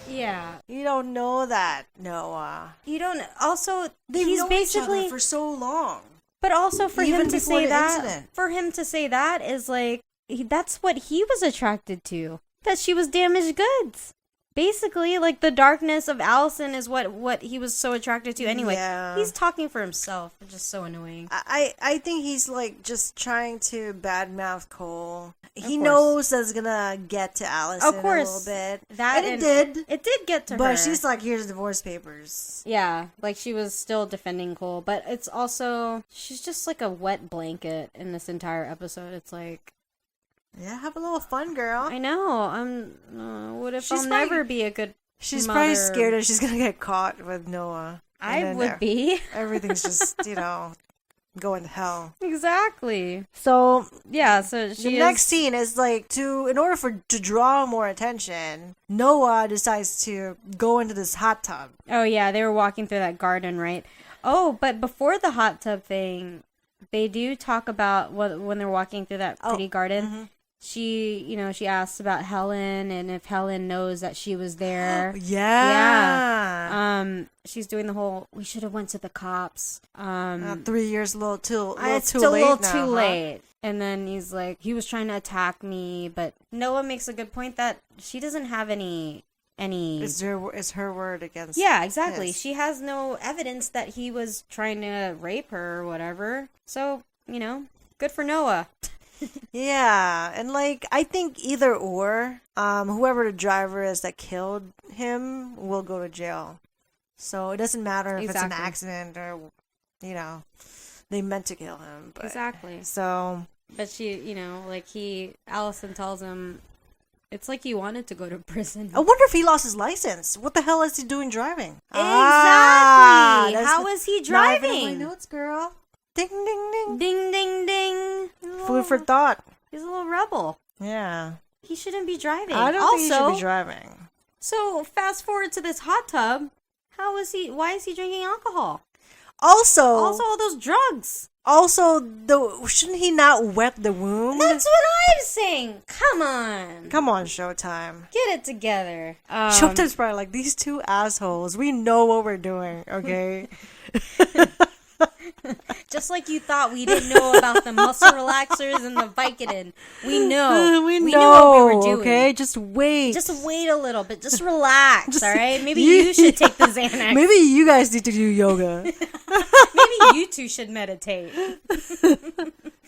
Speaker 1: Yeah.
Speaker 3: You don't know that, Noah.
Speaker 1: You don't. Also,
Speaker 3: They've
Speaker 1: he's
Speaker 3: known
Speaker 1: basically
Speaker 3: each other for so long.
Speaker 1: But also for
Speaker 3: Even
Speaker 1: him to
Speaker 3: before
Speaker 1: say
Speaker 3: the
Speaker 1: that,
Speaker 3: incident.
Speaker 1: for him to say that is like that's what he was attracted to. That she was damaged goods. Basically, like the darkness of Alison is what he was so attracted to anyway.
Speaker 3: Yeah.
Speaker 1: He's talking for himself, which is so annoying.
Speaker 3: I think he's like just trying to badmouth Cole. He
Speaker 1: course.
Speaker 3: knows that's gonna get to Allison
Speaker 1: Of course,
Speaker 3: a little bit.
Speaker 1: that
Speaker 3: and it did.
Speaker 1: It did get to her.
Speaker 3: But she's like, here's divorce papers.
Speaker 1: Yeah, like she was still defending Cole, but it's also she's just like a wet blanket in this entire episode. It's like,
Speaker 3: Yeah, have a little fun, girl.
Speaker 1: I know. What if
Speaker 3: She's
Speaker 1: I'll
Speaker 3: probably-
Speaker 1: never be a good
Speaker 3: She's
Speaker 1: mother?
Speaker 3: probably scared that she's gonna get caught with Noah. And
Speaker 1: I
Speaker 3: then
Speaker 1: would be.
Speaker 3: Everything's just, going to hell.
Speaker 1: Exactly.
Speaker 3: So
Speaker 1: Yeah, so she
Speaker 3: the next scene is like in order to draw more attention, Noah decides to go into this hot tub.
Speaker 1: Oh yeah, they were walking through that garden, right? Oh, but before the hot tub thing, they do talk about when they're walking through that pretty garden.
Speaker 3: Mm-hmm.
Speaker 1: She asks about Helen and if Helen knows that she was there.
Speaker 3: Yeah.
Speaker 1: She's doing the whole we should have went to the cops.
Speaker 3: 3 years a little too
Speaker 1: It's
Speaker 3: too
Speaker 1: still
Speaker 3: late
Speaker 1: a little
Speaker 3: now,
Speaker 1: too
Speaker 3: huh?
Speaker 1: late. And then he's like, he was trying to attack me, but Noah makes a good point that she doesn't have any.
Speaker 3: It's her word against.
Speaker 1: Yeah, exactly.
Speaker 3: his.
Speaker 1: She has no evidence that he was trying to rape her or whatever. So, good for Noah.
Speaker 3: Yeah, and I think either or, whoever the driver is that killed him will go to jail. So it doesn't matter if it's an
Speaker 1: Exactly.
Speaker 3: accident or, they meant to kill him. But,
Speaker 1: Exactly.
Speaker 3: So
Speaker 1: But Allison tells him, it's like he wanted to go to prison.
Speaker 3: I wonder if he lost his license. What the hell is he doing driving?
Speaker 1: Exactly. How
Speaker 3: that's
Speaker 1: is he
Speaker 3: Now I know my
Speaker 1: driving?
Speaker 3: notes, girl. Ding, ding, ding.
Speaker 1: Ding, ding, ding.
Speaker 3: Food for thought.
Speaker 1: He's a little rebel.
Speaker 3: Yeah.
Speaker 1: He shouldn't be driving.
Speaker 3: I don't think he should be driving.
Speaker 1: So fast forward to this hot tub. Why is he drinking alcohol?
Speaker 3: Also,
Speaker 1: all those drugs.
Speaker 3: Shouldn't he not wet the wound?
Speaker 1: That's what I'm saying. Come on.
Speaker 3: Come on, Showtime.
Speaker 1: Get it together.
Speaker 3: Showtime's probably like, these two assholes. We know what we're doing, okay?
Speaker 1: Just like you thought we didn't know about the muscle relaxers and the Vicodin. We know.
Speaker 3: we
Speaker 1: know
Speaker 3: know
Speaker 1: what we were doing.
Speaker 3: okay? Just wait.
Speaker 1: Just wait a little bit. Just relax, all right? Maybe you should take the Xanax.
Speaker 3: Maybe you guys need to do yoga.
Speaker 1: Maybe you two should meditate.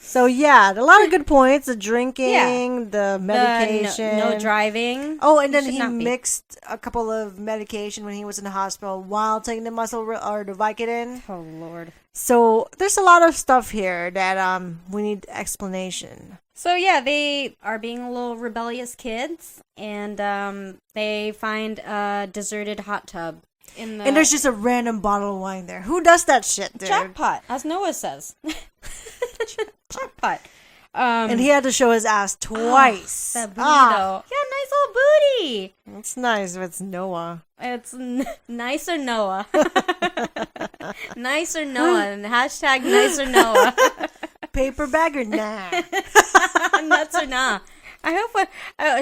Speaker 3: So, yeah, a lot of good points. The drinking, the medication.
Speaker 1: No driving.
Speaker 3: Oh, and then
Speaker 1: should
Speaker 3: he
Speaker 1: not be.
Speaker 3: mixed a couple of medication when he was in the hospital while taking the or the Vicodin.
Speaker 1: Oh, Lord.
Speaker 3: So there's a lot of stuff here that we need explanation.
Speaker 1: So, yeah, they are being little rebellious kids, and they find a deserted hot tub. And
Speaker 3: there's just a random bottle of wine there. Who does that shit, dude?
Speaker 1: jackpot, as Noah says. Jackpot.
Speaker 3: And he had to show his ass twice.
Speaker 1: That booty, though. Yeah, nice little booty.
Speaker 3: It's nice if it's Noah.
Speaker 1: It's nicer Noah. Nicer Noah. And hashtag nicer Noah.
Speaker 3: Paper bag or nah?
Speaker 1: Nuts or nah. I hope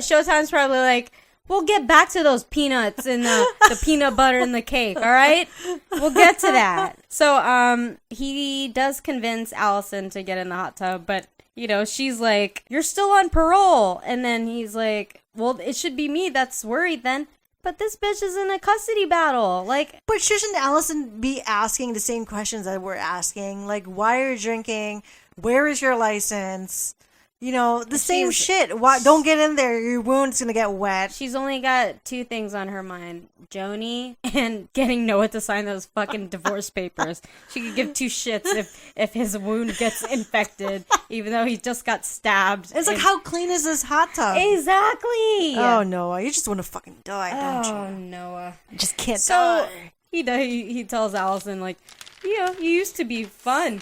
Speaker 1: Showtime's probably like, we'll get back to those peanuts and the peanut butter and the cake, all right? We'll get to that. So he does convince Allison to get in the hot tub, but she's like, you're still on parole. And then he's like, well, it should be me that's worried then. But this bitch is in a custody battle. Like,
Speaker 3: But shouldn't Allison be asking the same questions that we're asking? Like, why are you drinking? Where is your license? The same shit. Why? Don't get in there. Your wound's gonna get wet.
Speaker 1: she's only got two things on her mind: Joni and getting Noah to sign those fucking divorce papers. She could give two shits if his wound gets infected, even though he just got stabbed.
Speaker 3: It's like, how clean is this hot tub?
Speaker 1: Exactly.
Speaker 3: Oh, Noah, you just want to fucking die, don't
Speaker 1: Oh,
Speaker 3: you?
Speaker 1: Noah.
Speaker 3: You just can't
Speaker 1: So
Speaker 3: die.
Speaker 1: he tells Allison, like, you used to be fun.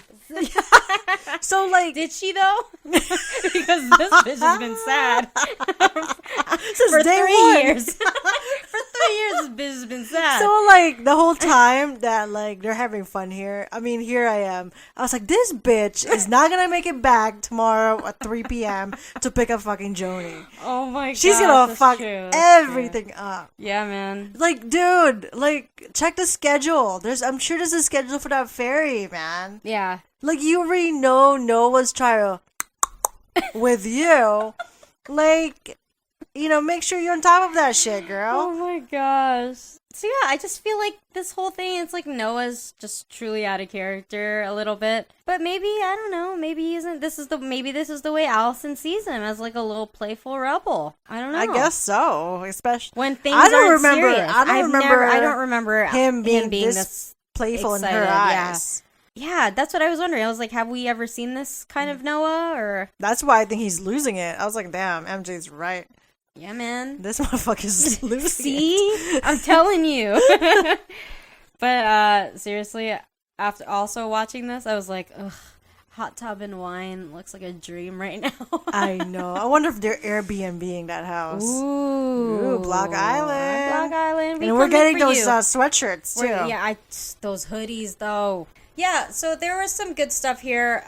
Speaker 3: So, like,
Speaker 1: Did she though? Because this bitch has been sad
Speaker 3: since
Speaker 1: for
Speaker 3: day
Speaker 1: 3
Speaker 3: one.
Speaker 1: years. For 3 years, this bitch has been sad.
Speaker 3: So, like, the whole time that, like, they're having fun here, I mean, here I am. I was like, this bitch is not gonna make it back tomorrow at 3 p.m. to pick up fucking Joni.
Speaker 1: Oh my god.
Speaker 3: She's gonna
Speaker 1: that's
Speaker 3: fuck
Speaker 1: true, that's true.
Speaker 3: everything up.
Speaker 1: Yeah, man.
Speaker 3: Like, dude, like, check the schedule. I'm sure there's a schedule for that ferry, man.
Speaker 1: Yeah.
Speaker 3: Like, you already know Noah's trying to with you. Like, make sure you're on top of that shit, girl.
Speaker 1: Oh my gosh. So yeah, I just feel like this whole thing, it's like Noah's just truly out of character a little bit. But maybe, I don't know, maybe he isn't. Maybe this is the way Allison sees him, as like a little playful rebel. I don't know.
Speaker 3: I guess so, especially
Speaker 1: when things
Speaker 3: I don't
Speaker 1: aren't
Speaker 3: remember.
Speaker 1: serious.
Speaker 3: I don't remember
Speaker 1: him being
Speaker 3: this playful in her
Speaker 1: excited,
Speaker 3: eyes.
Speaker 1: Yeah, that's what I was wondering. I was like, have we ever seen this kind of Noah? Or
Speaker 3: That's why I think he's losing it. I was like, damn, MJ's right.
Speaker 1: yeah, man.
Speaker 3: This motherfucker's losing
Speaker 1: See,
Speaker 3: it.
Speaker 1: I'm telling you. But seriously, after also watching this, I was like, ugh, hot tub and wine looks like a dream right now.
Speaker 3: I know. I wonder if they're Airbnb-ing that house.
Speaker 1: Ooh,
Speaker 3: Block Island.
Speaker 1: Block Island.
Speaker 3: And we're getting those
Speaker 1: you.
Speaker 3: Sweatshirts too.
Speaker 1: Yeah, those hoodies though. Yeah, so there was some good stuff here.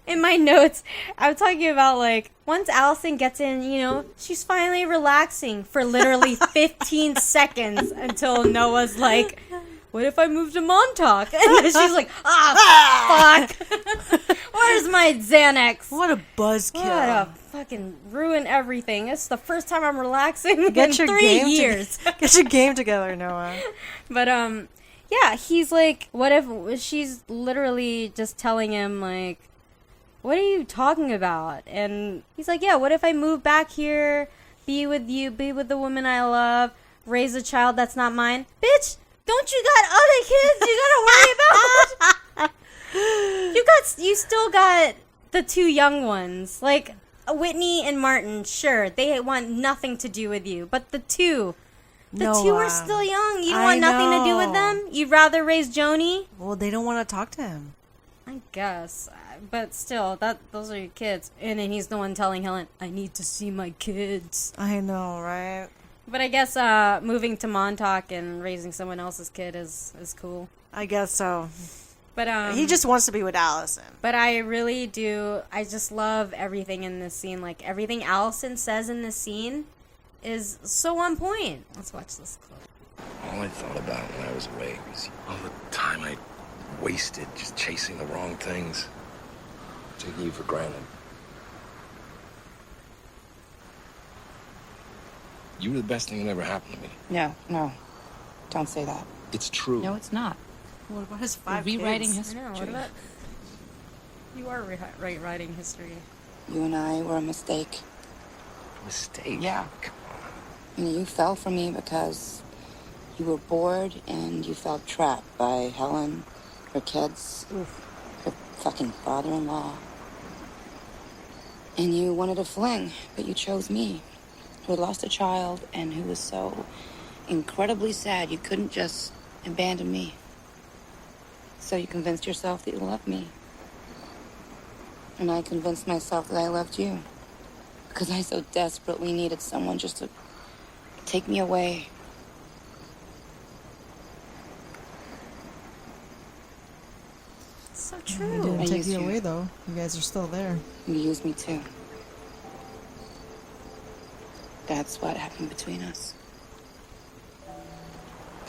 Speaker 1: In my notes, I was talking about, like, once Allison gets in, she's finally relaxing for literally 15 seconds until Noah's like, what if I move to Montauk? And then she's like, fuck. Where's my Xanax?
Speaker 3: What a buzzkill.
Speaker 1: What a fucking ruin everything. It's the first time I'm relaxing
Speaker 3: Get
Speaker 1: in
Speaker 3: your
Speaker 1: 3
Speaker 3: game
Speaker 1: years.
Speaker 3: Get your game together, Noah.
Speaker 1: But, yeah, he's like, what if she's literally just telling him, like, what are you talking about? And he's like, yeah, what if I move back here, be with you, be with the woman I love, raise a child that's not mine? Bitch, don't you got other kids you gotta worry about? You still got the 2 young ones. Like, Whitney and Martin, sure, they want nothing to do with you. But the 2 are still young. You want nothing to do with them? You'd rather raise Joni?
Speaker 3: Well, they don't want to talk to him.
Speaker 1: I guess. But still, those are your kids. And then he's the one telling Helen, I need to see my kids.
Speaker 3: I know, right?
Speaker 1: But I guess moving to Montauk and raising someone else's kid is cool.
Speaker 3: I guess so.
Speaker 1: But
Speaker 3: he just wants to be with Allison.
Speaker 1: But I really do. I just love everything in this scene. Like, everything Allison says in this scene is so on point. Let's watch this clip.
Speaker 6: All I thought about when I was away was all the time I wasted just chasing the wrong things, taking you for granted. You were the best thing that ever happened to me.
Speaker 4: No. Don't say that.
Speaker 6: It's true.
Speaker 4: No, it's not.
Speaker 3: What about his
Speaker 4: We're
Speaker 3: 5
Speaker 4: rewriting
Speaker 3: kids?
Speaker 4: history.
Speaker 1: I know, what about... You are writing history.
Speaker 4: You and I were a mistake.
Speaker 6: Mistake?
Speaker 4: Yeah.
Speaker 6: Come
Speaker 4: You fell for me because you were bored and you felt trapped by Helen, her kids, her fucking father-in-law. And you wanted a fling, but you chose me, who had lost a child and who was so incredibly sad you couldn't just abandon me. So you convinced yourself that you loved me. And I convinced myself that I loved you. Because I so desperately needed someone just to take me away.
Speaker 1: So
Speaker 3: He
Speaker 1: true.
Speaker 3: didn't
Speaker 4: I
Speaker 3: take
Speaker 4: used
Speaker 3: you
Speaker 4: you.
Speaker 3: away, though. You guys are still there.
Speaker 4: You used me too. That's what happened between us.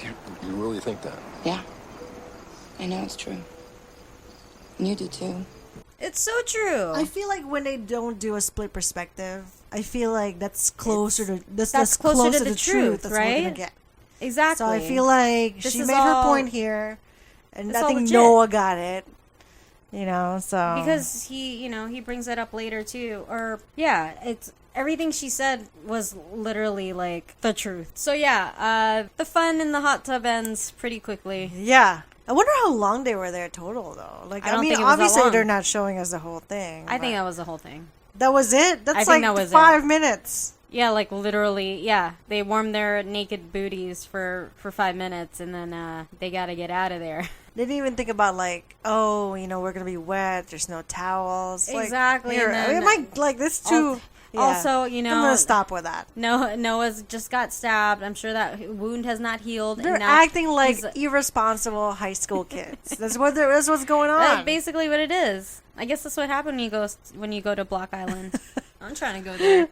Speaker 6: You really think that?
Speaker 4: Yeah. I know it's true. And you do too.
Speaker 1: It's so true.
Speaker 3: I feel like when they don't do a split perspective, I feel like that's closer to that's
Speaker 1: closer
Speaker 3: closer
Speaker 1: to
Speaker 3: to
Speaker 1: the
Speaker 3: the truth.
Speaker 1: truth,
Speaker 3: That's what we're gonna
Speaker 1: right?
Speaker 3: get.
Speaker 1: Exactly.
Speaker 3: So I feel like
Speaker 1: This
Speaker 3: she
Speaker 1: is
Speaker 3: made her
Speaker 1: all-
Speaker 3: point here, and
Speaker 1: it's
Speaker 3: I
Speaker 1: all
Speaker 3: think
Speaker 1: legit.
Speaker 3: Noah got it. You know, so
Speaker 1: because he brings it up later too, or yeah, it's everything she said was literally like the truth. So yeah, the fun in the hot tub ends pretty quickly.
Speaker 3: yeah. I wonder how long they were there total, though. Like,
Speaker 1: I
Speaker 3: I
Speaker 1: don't
Speaker 3: mean,
Speaker 1: think it was that
Speaker 3: obviously
Speaker 1: long.
Speaker 3: they're not showing us the whole thing.
Speaker 1: I think
Speaker 3: but
Speaker 1: that was the whole thing.
Speaker 3: that was it. That's
Speaker 1: think
Speaker 3: like
Speaker 1: that was
Speaker 3: 5 minutes.
Speaker 1: Yeah, like literally, yeah. They warmed their naked booties for 5 minutes, and then they got to get out of there.
Speaker 3: They didn't even think about like, oh, you know, we're gonna be wet. There's no towels. Like,
Speaker 1: Exactly,
Speaker 3: here,
Speaker 1: and then-
Speaker 3: I mean, like this too. Yeah.
Speaker 1: Also, you know,
Speaker 3: I'm gonna stop with that.
Speaker 1: Noah's just got stabbed. I'm sure that wound has not healed.
Speaker 3: They're
Speaker 1: and now
Speaker 3: acting like
Speaker 1: he's-
Speaker 3: irresponsible high school kids. That's what's going on.
Speaker 1: That's basically what it is. I guess that's what happened when you go to Block Island. I'm trying to go there.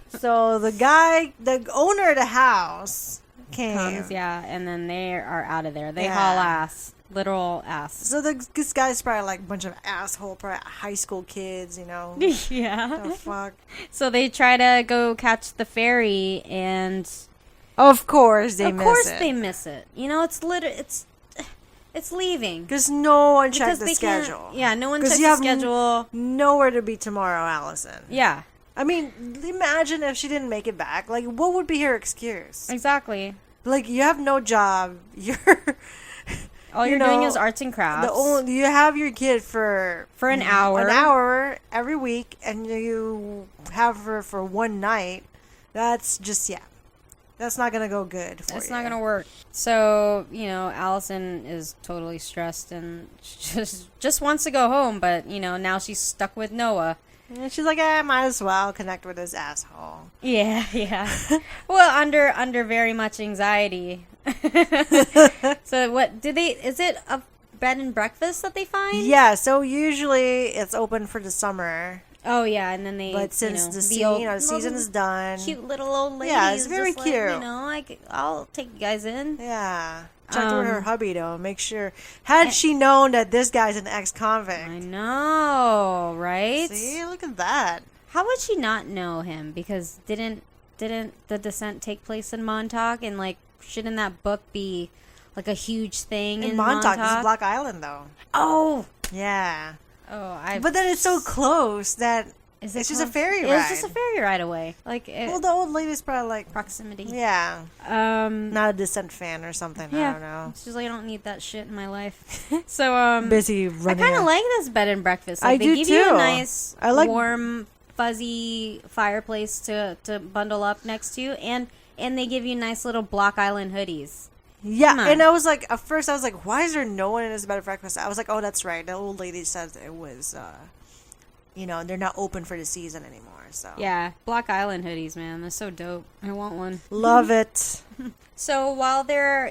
Speaker 3: So the owner of the house came.
Speaker 1: Comes, yeah, and then they are out of there. They
Speaker 3: Yeah.
Speaker 1: haul ass, literal ass.
Speaker 3: So this guy's probably like a bunch of asshole, probably high school kids, you know.
Speaker 1: Yeah.
Speaker 3: The fuck.
Speaker 1: So they try to go catch the ferry, and
Speaker 3: Of course they miss
Speaker 1: of course
Speaker 3: it.
Speaker 1: they miss it. You know, it's leaving.
Speaker 3: Because no one checked
Speaker 1: Because
Speaker 3: the
Speaker 1: they can't-
Speaker 3: schedule.
Speaker 1: Yeah, no one
Speaker 3: 'Cause
Speaker 1: checks
Speaker 3: you
Speaker 1: the
Speaker 3: have
Speaker 1: schedule.
Speaker 3: Nowhere to be tomorrow, Allison.
Speaker 1: Yeah,
Speaker 3: I mean, imagine if she didn't make it back. Like, what would be her excuse?
Speaker 1: exactly.
Speaker 3: Like, you have no job. You're
Speaker 1: All
Speaker 3: you
Speaker 1: you're doing
Speaker 3: know,
Speaker 1: is arts and crafts.
Speaker 3: you have your kid for
Speaker 1: an hour.
Speaker 3: an hour every week, and you have her for one night. That's just that's not gonna go good for
Speaker 1: It's
Speaker 3: you.
Speaker 1: not gonna work. So, you know, Allison is totally stressed and just wants to go home, but you know, now she's stuck with Noah.
Speaker 3: And she's like, I might as well connect with this asshole.
Speaker 1: Yeah, yeah. Well, under very much anxiety. So what did they? Is it a bed and breakfast that they find?
Speaker 3: Yeah, so usually it's open for the summer,
Speaker 1: Oh yeah, and then they.
Speaker 3: but since
Speaker 1: you know,
Speaker 3: the
Speaker 1: old-
Speaker 3: season is done,
Speaker 1: cute little old ladies.
Speaker 3: Yeah, it's very
Speaker 1: just like,
Speaker 3: cute.
Speaker 1: you know, I'll take you guys in.
Speaker 3: yeah. Checked with her
Speaker 1: Um,
Speaker 3: hubby though, make sure. Had she known that this guy's an ex-convict,
Speaker 1: I know, right?
Speaker 3: see, look at that.
Speaker 1: How would she not know him? Because didn't the descent take place in Montauk? And like, shouldn't that book be like a huge thing in
Speaker 3: Montauk, this is
Speaker 1: Montauk?
Speaker 3: Block Island though.
Speaker 1: Oh,
Speaker 3: Yeah,
Speaker 1: I.
Speaker 3: but then it's so close that
Speaker 1: Is
Speaker 3: it's
Speaker 1: it
Speaker 3: just a
Speaker 1: close?
Speaker 3: ferry
Speaker 1: It's
Speaker 3: ride.
Speaker 1: just a ferry ride away. Like
Speaker 3: Well, the old lady's probably like,
Speaker 1: proximity.
Speaker 3: yeah,
Speaker 1: Um.
Speaker 3: not a Descent fan or something. I don't know.
Speaker 1: She's like, I don't need that shit in my life. So
Speaker 3: Busy
Speaker 1: I
Speaker 3: running.
Speaker 1: kind of
Speaker 3: a-
Speaker 1: like this bed and breakfast.
Speaker 3: I
Speaker 1: Like, they
Speaker 3: do
Speaker 1: give you
Speaker 3: too.
Speaker 1: a nice,
Speaker 3: I like-
Speaker 1: warm, fuzzy fireplace to bundle up next to, and they give you nice little Block Island hoodies.
Speaker 3: Yeah,
Speaker 1: Come on.
Speaker 3: and I was like, at first I was like, why is there no one in this bed and breakfast? I was like, oh, that's right. The old lady said it was, you know, they're not open for the season anymore. So
Speaker 1: Yeah, Block Island hoodies, man. They're so dope. I want one.
Speaker 3: love it.
Speaker 1: So while they're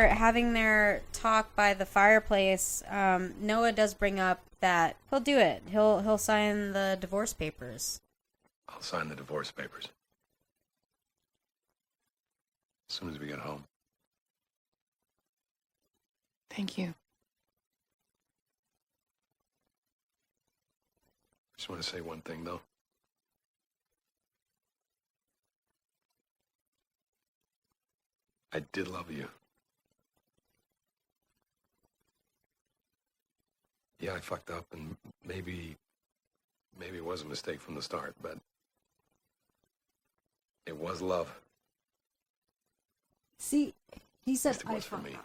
Speaker 1: having their talk by the fireplace, Noah does bring up that he'll do it. He'll sign the divorce papers.
Speaker 6: I'll sign the divorce papers. As soon as we get home.
Speaker 4: Thank you.
Speaker 6: Just want to say one thing, though. I did love you. Yeah, I fucked up, and maybe it was a mistake from the start, but it was love.
Speaker 3: See, he
Speaker 6: At
Speaker 3: said,
Speaker 6: least it was for me.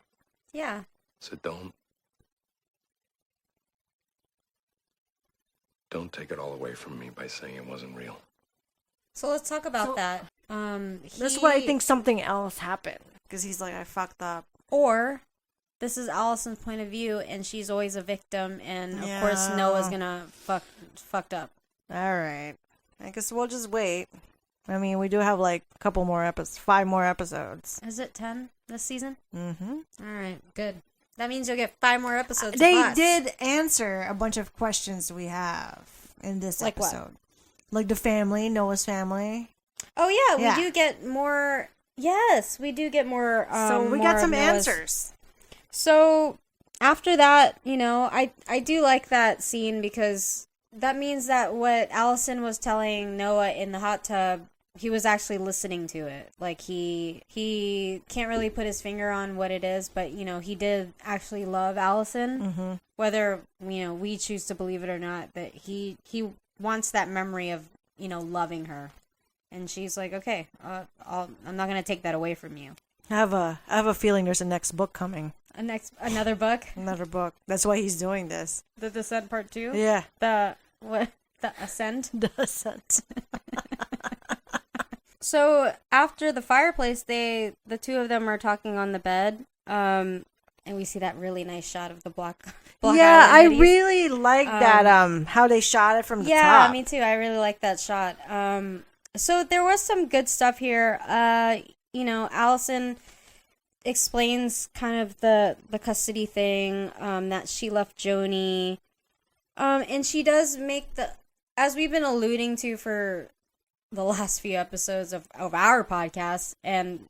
Speaker 1: Yeah.
Speaker 6: So don't take it all away from me by saying it wasn't real.
Speaker 1: So let's talk about that.
Speaker 3: That's why I think something else happened. Because he's like, I fucked up.
Speaker 1: Or this is Allison's point of view, and she's always a victim, and of course
Speaker 3: Yeah.
Speaker 1: Noah's gonna fucked up.
Speaker 3: All right. I guess we'll just wait. I mean, we do have like a couple more episodes, 5 more episodes.
Speaker 1: Is it 10 this season?
Speaker 3: Mm-hmm.
Speaker 1: All right, good. That means you'll get 5 more episodes.
Speaker 3: They
Speaker 1: of us.
Speaker 3: did answer a bunch of questions we have in this
Speaker 1: Like what?
Speaker 3: episode. Like the family, Noah's family.
Speaker 1: Oh yeah,
Speaker 3: Yeah.
Speaker 1: we do get more. Yes, we do get more.
Speaker 3: So we
Speaker 1: more
Speaker 3: got some
Speaker 1: of Noah's-
Speaker 3: answers.
Speaker 1: So after that, I do like that scene because that means that what Allison was telling Noah in the hot tub, he was actually listening to it. Like, he can't really put his finger on what it is, but, he did actually love Allison.
Speaker 3: Mm-hmm.
Speaker 1: Whether, we choose to believe it or not, that he wants that memory of, loving her. And she's like, okay, I'm not going to take that away from you.
Speaker 3: I have a feeling there's a next book coming.
Speaker 1: Another book?
Speaker 3: Another book. That's why he's doing this.
Speaker 1: The Descent Part 2?
Speaker 3: Yeah.
Speaker 1: The Ascent?
Speaker 3: The Ascent.
Speaker 1: So after the fireplace, the two of them are talking on the bed, and we see that really nice shot of the Block
Speaker 3: yeah,
Speaker 1: Island
Speaker 3: I
Speaker 1: ladies.
Speaker 3: really like that. How they shot it from the top.
Speaker 1: Yeah, me too. I really like that shot. So there was some good stuff here. Allison explains kind of the custody thing, that she left Joni, and she does make as we've been alluding to for the last few episodes of our podcast, and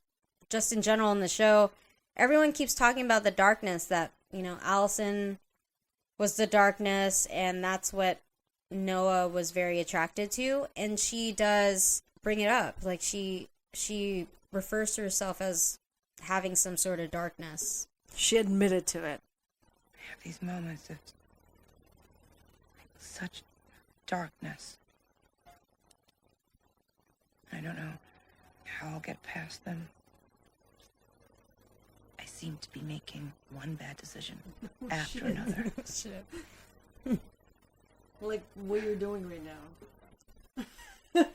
Speaker 1: just in general in the show, everyone keeps talking about the darkness, that, Allison was the darkness, and that's what Noah was very attracted to, and she does bring it up. Like, she refers to herself as having some sort of darkness.
Speaker 3: She admitted to it.
Speaker 4: I have these moments of such darkness. I don't know how I'll get past them. I seem to be making one bad decision after another.
Speaker 3: Shit. Like what you're doing right now.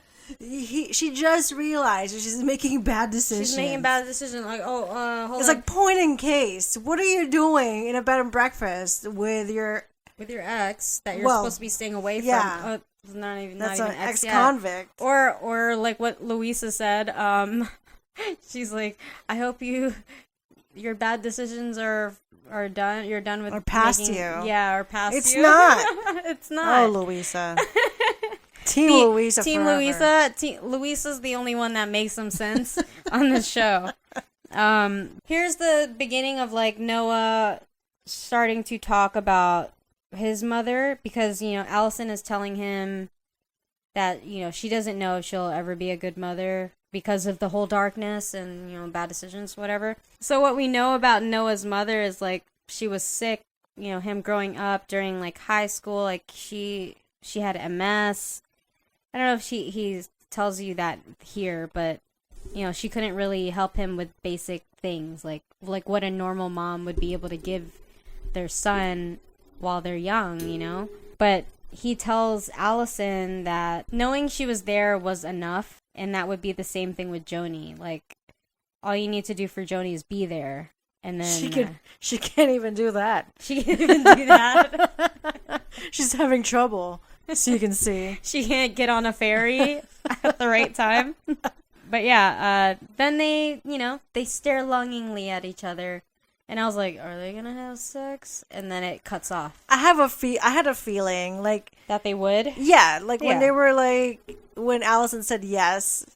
Speaker 3: She just realized that she's making bad decisions.
Speaker 1: She's making bad decisions. Like, hold on.
Speaker 3: It's like point in case. What are you doing in a bed and breakfast with your
Speaker 1: ex that you're supposed to be staying away from?
Speaker 3: Yeah.
Speaker 1: Not even
Speaker 3: That's
Speaker 1: an
Speaker 3: ex-convict.
Speaker 1: Or like what Louisa said. She's like, I hope your bad decisions are done. You're done with
Speaker 3: or past you.
Speaker 1: Yeah, or past
Speaker 3: it's
Speaker 1: you.
Speaker 3: Not.
Speaker 1: It's not.
Speaker 3: Oh, Louisa. Team Louisa.
Speaker 1: Team
Speaker 3: forever.
Speaker 1: Louisa. Louisa's the only one that makes some sense on the show. Here's the beginning of like Noah starting to talk about his mother, because Allison is telling him that she doesn't know if she'll ever be a good mother because of the whole darkness and bad decisions, whatever. So what we know about Noah's mother is like she was sick, him growing up during like high school, like she had MS. I don't know if he tells you that here, but she couldn't really help him with basic things like what a normal mom would be able to give their son while they're young, But he tells Allison that knowing she was there was enough, and that would be the same thing with Joni. Like, all you need to do for Joni is be there, and then
Speaker 3: she can't even do that.
Speaker 1: She can't even do that.
Speaker 3: She's having trouble, so you can see.
Speaker 1: She can't get on a ferry at the right time. But yeah, then they stare longingly at each other. And I was like, are they gonna have sex? And then it cuts off.
Speaker 3: I had a feeling like
Speaker 1: that they would.
Speaker 3: Yeah, like when they were like when Allison said yes,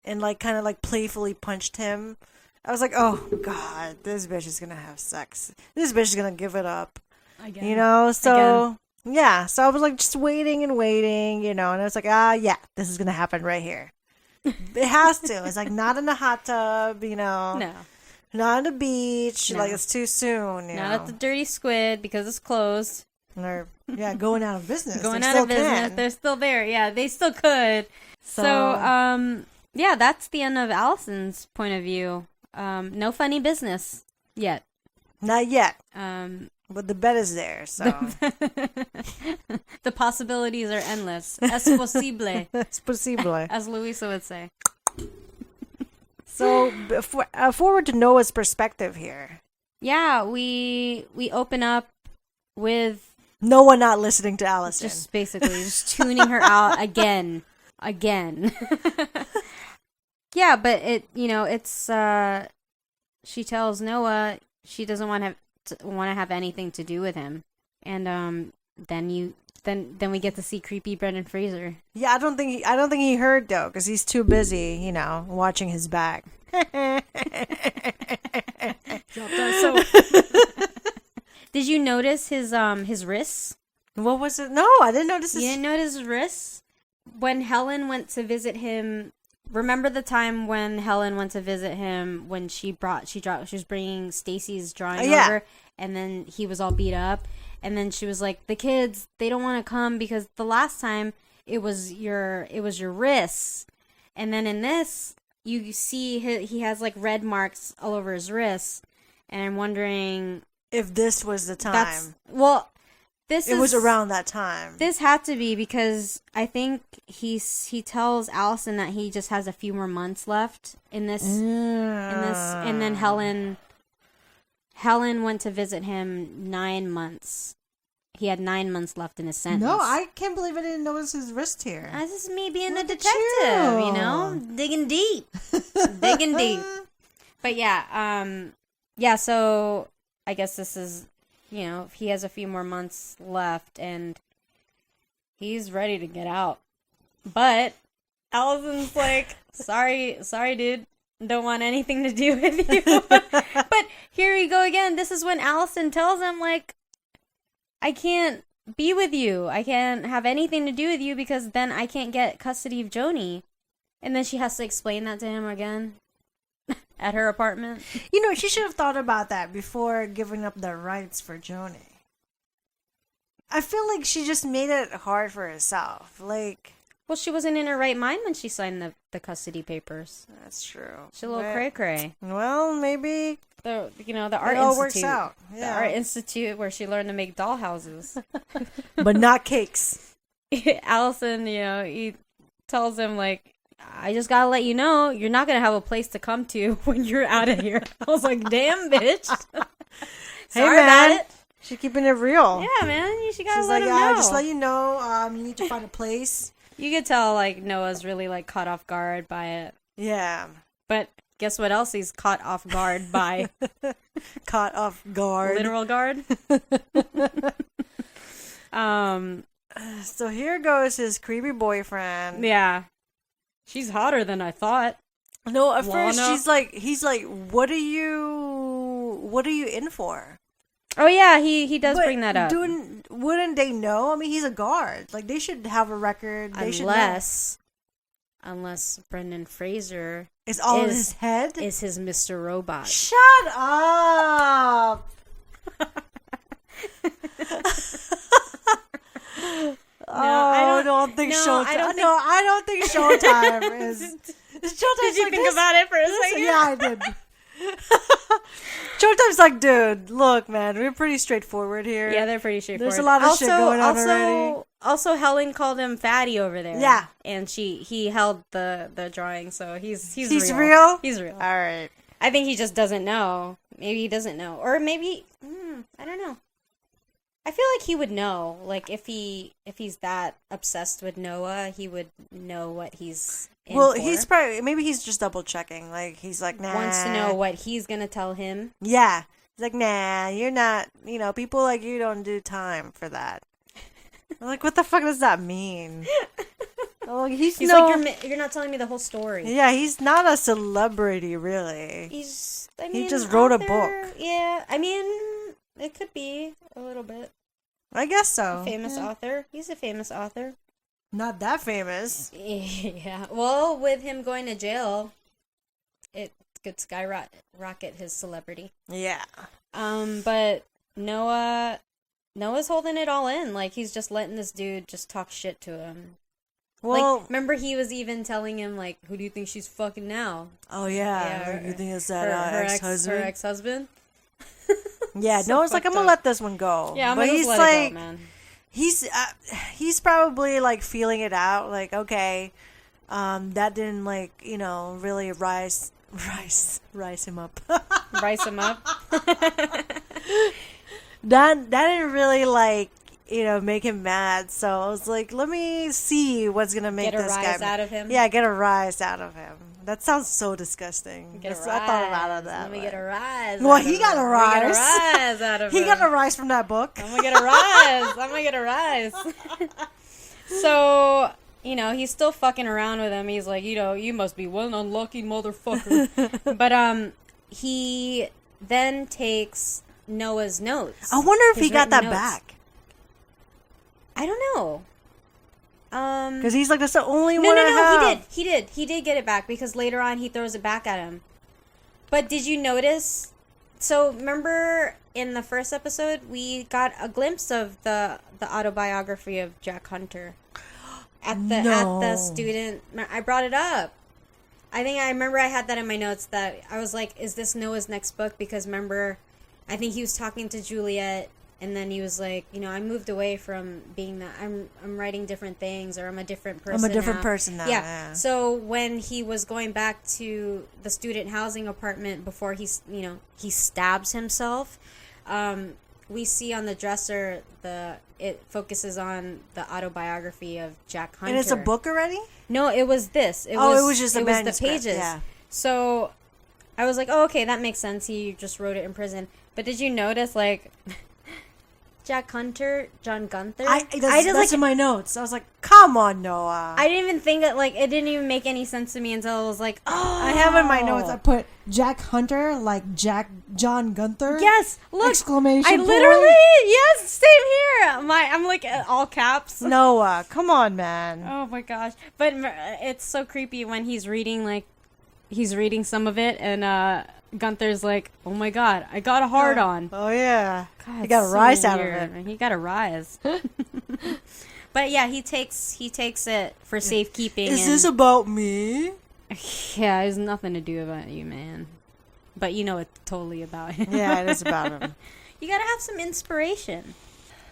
Speaker 3: and like kind of like playfully punched him. I was like, oh god, this bitch is gonna have sex. This bitch is gonna give it up. Again. So Again. Yeah. So I was like just waiting, and and I was like, yeah, this is gonna happen right here. It has to. It's like not in the hot tub, No. Not on the beach, like it's too soon.
Speaker 1: Not at the Dirty Squid because it's closed.
Speaker 3: They're going out of business.
Speaker 1: Going out of business. They're still there. Yeah, they still could. So yeah, that's the end of Allison's point of view. No funny business yet.
Speaker 3: Not yet. But the bed is there, so
Speaker 1: the possibilities are endless. Es posible.
Speaker 3: Es posible.
Speaker 1: As Louisa would say.
Speaker 3: So, forward to Noah's perspective here.
Speaker 1: Yeah, we open up with
Speaker 3: Noah not listening to Allison.
Speaker 1: Just basically just tuning her out again. Yeah, but it's she tells Noah she doesn't want to have anything to do with him, and then we get to see creepy Brendan Fraser.
Speaker 3: Yeah, I don't think he heard though, because he's too busy, watching his back.
Speaker 1: Did you notice his wrists?
Speaker 3: What was it? No, I didn't notice
Speaker 1: You
Speaker 3: his...
Speaker 1: didn't notice his wrists? When Helen went to visit him, remember the time when Helen went to visit him when she was bringing Stacy's drawing
Speaker 3: Yeah.
Speaker 1: over, and then he was all beat up, and then she was like, the kids, they don't want to come because the last time it was your wrists, and then in this you see he has like red marks all over his wrists, and I'm wondering
Speaker 3: If this was the time.
Speaker 1: It
Speaker 3: was around that time.
Speaker 1: This had to be because I think he tells Allison that he just has a few more months left in this, and then Helen went to visit him 9 months. He had 9 months left in his sentence.
Speaker 3: No, I can't believe I didn't notice his wrist here.
Speaker 1: This is me being a
Speaker 3: Look at
Speaker 1: detective,
Speaker 3: you.
Speaker 1: you know, digging deep, digging deep. But yeah. So I guess this is, you know, he has a few more months left, and he's ready to get out. But Allison's like, sorry, dude. Don't want anything to do with you. But here we go again. This is when Allison tells him, like, I can't be with you. I can't have anything to do with you because then I can't get custody of Joni. And then she has to explain that to him again at her apartment.
Speaker 3: You know, she should have thought about that before giving up the rights for Joni. I feel like she just made it hard for herself. Like,
Speaker 1: Well, she wasn't in her right mind when she signed the custody papers.
Speaker 3: that's true.
Speaker 1: She's a little
Speaker 3: But-
Speaker 1: cray-cray.
Speaker 3: Well, maybe
Speaker 1: The Art
Speaker 3: it all
Speaker 1: Institute.
Speaker 3: works out.
Speaker 1: The
Speaker 3: Yeah.
Speaker 1: Art Institute where she learned to make dollhouses.
Speaker 3: But not cakes.
Speaker 1: Allison, you know, he tells him, like, I just gotta let you know, you're not gonna have a place to come to when you're out of here. I was like, damn, bitch. Sorry
Speaker 3: man.
Speaker 1: about it.
Speaker 3: She's keeping it real.
Speaker 1: Yeah, man, you should gotta
Speaker 3: She's
Speaker 1: let
Speaker 3: like,
Speaker 1: him know.
Speaker 3: just let you know, you need to find a place.
Speaker 1: You could tell, like, Noah's really, like, caught off guard by it.
Speaker 3: Yeah.
Speaker 1: But guess what else he's caught off guard by?
Speaker 3: Caught off guard.
Speaker 1: Literal guard.
Speaker 3: So here goes his creepy boyfriend.
Speaker 1: Yeah. She's hotter than I thought.
Speaker 3: No, at first
Speaker 1: Lana.
Speaker 3: he's like, what are you in for?
Speaker 1: Oh, yeah, he does
Speaker 3: But
Speaker 1: bring that up.
Speaker 3: Wouldn't they know? I mean, he's a guard. Like, they should have a record. They should know.
Speaker 1: Unless Brendan Fraser
Speaker 3: It's all in his head?
Speaker 1: is his Mr. Robot.
Speaker 3: Shut up! I don't think Showtime. I don't think Showtime is. Showtime's
Speaker 1: Did you
Speaker 3: like
Speaker 1: think
Speaker 3: this?
Speaker 1: about it for a second?
Speaker 3: Yeah, I did. Showtime's like, dude, look, man, we're pretty straightforward here.
Speaker 1: Yeah, they're pretty straightforward.
Speaker 3: There's a lot of shit going on already.
Speaker 1: Also, Helen called him Fatty over there.
Speaker 3: Yeah.
Speaker 1: And he held the drawing, so he's
Speaker 3: He's
Speaker 1: real.
Speaker 3: real?
Speaker 1: He's real.
Speaker 3: All right.
Speaker 1: I think he just doesn't know. Maybe he doesn't know. Or maybe, I don't know. I feel like he would know. Like, if he's that obsessed with Noah, he would know what he's in
Speaker 3: Well,
Speaker 1: for.
Speaker 3: he's probably, maybe he's just double checking. Like, he's like, nah.
Speaker 1: Wants to know what he's going to tell him.
Speaker 3: Yeah. He's like, nah, you're not, people like you don't do time for that. I'm like, what the fuck does that mean? Oh, he's
Speaker 1: like, you're not telling me the whole story.
Speaker 3: Yeah, he's not a celebrity, really.
Speaker 1: He
Speaker 3: just wrote a
Speaker 1: author,
Speaker 3: book.
Speaker 1: Yeah, I mean, it could be a little bit.
Speaker 3: I guess so.
Speaker 1: Famous author. He's a famous author.
Speaker 3: Not that famous.
Speaker 1: Yeah. Well, with him going to jail, it could skyrocket his celebrity.
Speaker 3: Yeah.
Speaker 1: But Noah's holding it all in. Like, he's just letting this dude just talk shit to him.
Speaker 3: Well,
Speaker 1: like, remember he was even telling him, like, who do you think she's fucking now?
Speaker 3: oh yeah, like, you think it's that
Speaker 1: her
Speaker 3: ex-husband?
Speaker 1: Her ex-husband?
Speaker 3: Yeah,
Speaker 1: So
Speaker 3: no, it's like, I'm
Speaker 1: fucked
Speaker 3: gonna
Speaker 1: up.
Speaker 3: let this one go.
Speaker 1: Yeah, I'm
Speaker 3: but
Speaker 1: gonna
Speaker 3: he's
Speaker 1: just let
Speaker 3: like,
Speaker 1: it go, man.
Speaker 3: he's probably like feeling it out. Like, okay, that didn't really rise him up.
Speaker 1: Rice him up.
Speaker 3: that didn't really make him mad. So I was like, let me see what's gonna make
Speaker 1: Get a
Speaker 3: this
Speaker 1: rise
Speaker 3: guy
Speaker 1: out of him?
Speaker 3: Yeah, get a rise out of him. That sounds so disgusting.
Speaker 1: Get a
Speaker 3: I
Speaker 1: rise.
Speaker 3: thought about it that
Speaker 1: Let me
Speaker 3: way.
Speaker 1: get a rise.
Speaker 3: Well,
Speaker 1: out
Speaker 3: he
Speaker 1: of
Speaker 3: got
Speaker 1: him.
Speaker 3: a
Speaker 1: Let me get
Speaker 3: rise.
Speaker 1: a rise out of
Speaker 3: He
Speaker 1: him.
Speaker 3: got a rise from that book.
Speaker 1: I'm gonna get a rise. I'm gonna get a rise. So, he's still fucking around with him. He's like, you must be one unlucky motherfucker. But he then takes Noah's notes.
Speaker 3: I wonder if
Speaker 1: his
Speaker 3: he got
Speaker 1: written
Speaker 3: that
Speaker 1: notes.
Speaker 3: back.
Speaker 1: I don't know.
Speaker 3: Because he's like, that's the only
Speaker 1: No,
Speaker 3: one
Speaker 1: no,
Speaker 3: I
Speaker 1: no.
Speaker 3: have.
Speaker 1: He did get it back because later on he throws it back at him. But did you notice? So remember in the first episode we got a glimpse of the autobiography of Jack Hunter at the student. I brought it up. I think I remember I had that in my notes that I was like, is this Noah's next book? Because remember, I think he was talking to Juliet. And then he was like, you know, I moved away from being that. I'm writing different things, or I'm a different person.
Speaker 3: I'm a different person now.
Speaker 1: Yeah. So when he was going back to the student housing apartment before he stabs himself, we see on the dresser it focuses on the autobiography of Jack Hunter.
Speaker 3: And it's a book already?
Speaker 1: No, it was this. It
Speaker 3: was just
Speaker 1: it
Speaker 3: a
Speaker 1: was the
Speaker 3: manuscript.
Speaker 1: pages.
Speaker 3: Yeah.
Speaker 1: So I was like, oh, okay, that makes sense. He just wrote it in prison. But did you notice, like, Jack Hunter, John Gunther?
Speaker 3: That's in my notes. I was like, come on, Noah.
Speaker 1: I didn't even think that, like, it didn't even make any sense to me until it was like, oh.
Speaker 9: I have in my notes, I put Jack Hunter, like John Gunther.
Speaker 1: Yes, look.
Speaker 9: Exclamation
Speaker 1: I
Speaker 9: point.
Speaker 1: literally, yes, same here. I'm like, all caps.
Speaker 3: Noah, come on, man.
Speaker 1: Oh my gosh. But it's so creepy when he's reading some of it, and Gunther's like, oh my god, I got a hard on.
Speaker 3: Oh, yeah.
Speaker 1: God,
Speaker 3: He got a
Speaker 1: it's
Speaker 3: rise
Speaker 1: so
Speaker 3: out of
Speaker 1: weird.
Speaker 3: it.
Speaker 1: He got a rise. But yeah, he takes it for safekeeping.
Speaker 3: Is this about me?
Speaker 1: Yeah, it has nothing to do about you, man. But you know it's totally about him.
Speaker 3: Yeah, it is about him.
Speaker 1: You gotta have some inspiration.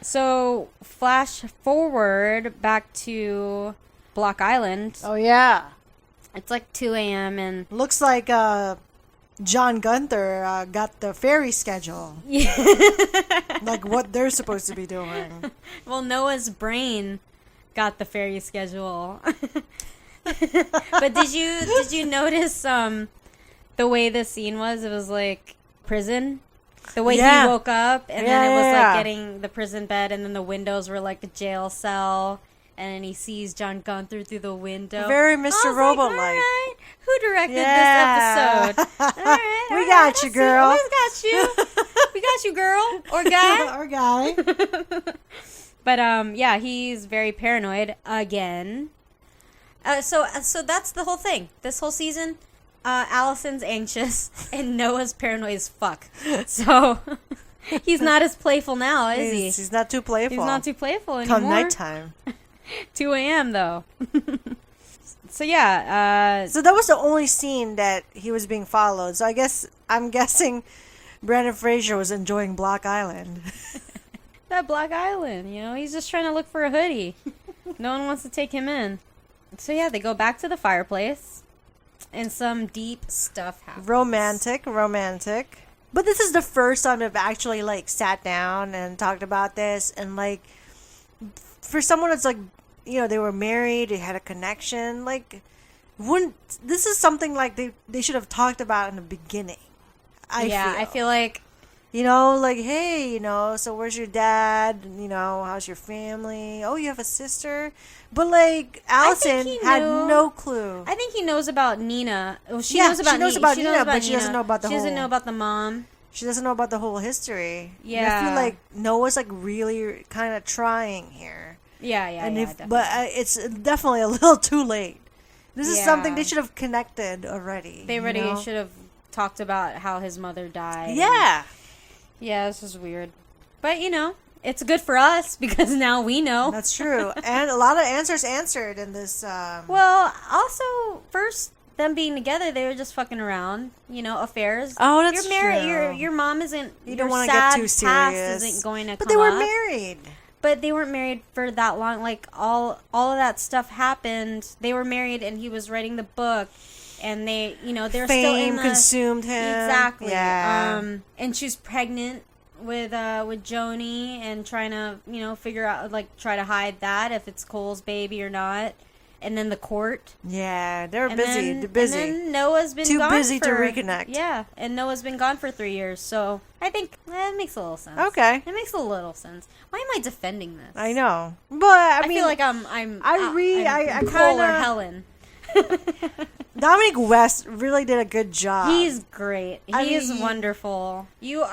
Speaker 1: So, flash forward back to Block Island.
Speaker 3: Oh, yeah.
Speaker 1: It's like 2 a.m. and...
Speaker 3: Looks like John Gunther got the ferry schedule.
Speaker 1: Yeah.
Speaker 3: Like what they're supposed to be doing.
Speaker 1: Well, Noah's brain got the ferry schedule. But did you notice the way the scene was? It was like prison. The way he woke up, and then it was like getting the prison bed, and then the windows were like a jail cell, and then he sees John Gunther through the window.
Speaker 3: Very Mr. Robot-like.
Speaker 1: All right, who directed this episode? All right,
Speaker 3: We got you, girl.
Speaker 1: We got you. We got you, girl or guy.
Speaker 9: Or guy.
Speaker 1: But yeah, he's very paranoid again. So that's the whole thing. This whole season, Allison's anxious and Noah's paranoid as fuck. So he's not as playful now, is he?
Speaker 3: He's not too playful.
Speaker 1: He's not too playful anymore.
Speaker 3: Come nighttime.
Speaker 1: 2 a.m. though. So yeah.
Speaker 3: So that was the only scene that he was being followed. So I'm guessing Brendan Fraser was enjoying Block Island.
Speaker 1: That Block Island, he's just trying to look for a hoodie. No one wants to take him in. So yeah, they go back to the fireplace, and some deep stuff happens.
Speaker 3: Romantic. But this is the first time they've actually like sat down and talked about this, and like for someone that's like, they were married, they had a connection, like this is something like they should have talked about in the beginning. I feel
Speaker 1: like
Speaker 3: like, hey, so where's your dad? How's your family? Oh, you have a sister? But, like, Allison had no clue.
Speaker 1: I think he knows about Nina. Well, she
Speaker 3: Yeah,
Speaker 1: knows about
Speaker 3: she knows
Speaker 1: Nina,
Speaker 3: about Nina, but she doesn't know about the
Speaker 1: She doesn't
Speaker 3: whole-
Speaker 1: know about the mom.
Speaker 3: She doesn't know about the whole history. And
Speaker 1: Yeah.
Speaker 3: I feel like Noah's, like, really kind of trying here.
Speaker 1: Yeah,
Speaker 3: But
Speaker 1: definitely.
Speaker 3: it's definitely a little too late. This is something
Speaker 1: Yeah.
Speaker 3: they should have connected already.
Speaker 1: They already should have talked about how his mother died.
Speaker 3: Yeah.
Speaker 1: Yeah, this is weird. But, it's good for us because now we know.
Speaker 3: That's true. And a lot of answers answered in this.
Speaker 1: Well, also, first, them being together, they were just fucking around, affairs.
Speaker 3: Oh, that's
Speaker 1: You're married.
Speaker 3: true.
Speaker 1: Your mom isn't.
Speaker 3: You
Speaker 1: your
Speaker 3: don't want to
Speaker 1: sad
Speaker 3: get too
Speaker 1: past
Speaker 3: serious.
Speaker 1: isn't going to
Speaker 3: but
Speaker 1: come
Speaker 3: they were
Speaker 1: up.
Speaker 3: married.
Speaker 1: But they weren't married for that long. Like, all of that stuff happened. They were married, and he was writing the book. And they, they're
Speaker 3: Fame
Speaker 1: still in the...
Speaker 3: consumed him.
Speaker 1: Exactly.
Speaker 3: Yeah.
Speaker 1: And she's pregnant with Joni and trying to, figure out, like, try to hide that, if it's Cole's baby or not. And then the court.
Speaker 3: Yeah, they're
Speaker 1: And
Speaker 3: busy.
Speaker 1: then-
Speaker 3: They're busy.
Speaker 1: And then Noah's been
Speaker 3: Too
Speaker 1: gone
Speaker 3: busy to
Speaker 1: for-
Speaker 3: reconnect.
Speaker 1: Yeah, and Noah's been gone for 3 years, so I think it makes a little sense.
Speaker 3: Okay.
Speaker 1: It makes a little sense. Why am I defending this?
Speaker 3: I know, but I mean,
Speaker 1: feel like I'm
Speaker 3: I
Speaker 1: Cole
Speaker 3: kinda-
Speaker 1: or Helen.
Speaker 3: Dominic West really did a good job.
Speaker 1: He's great. He's wonderful. You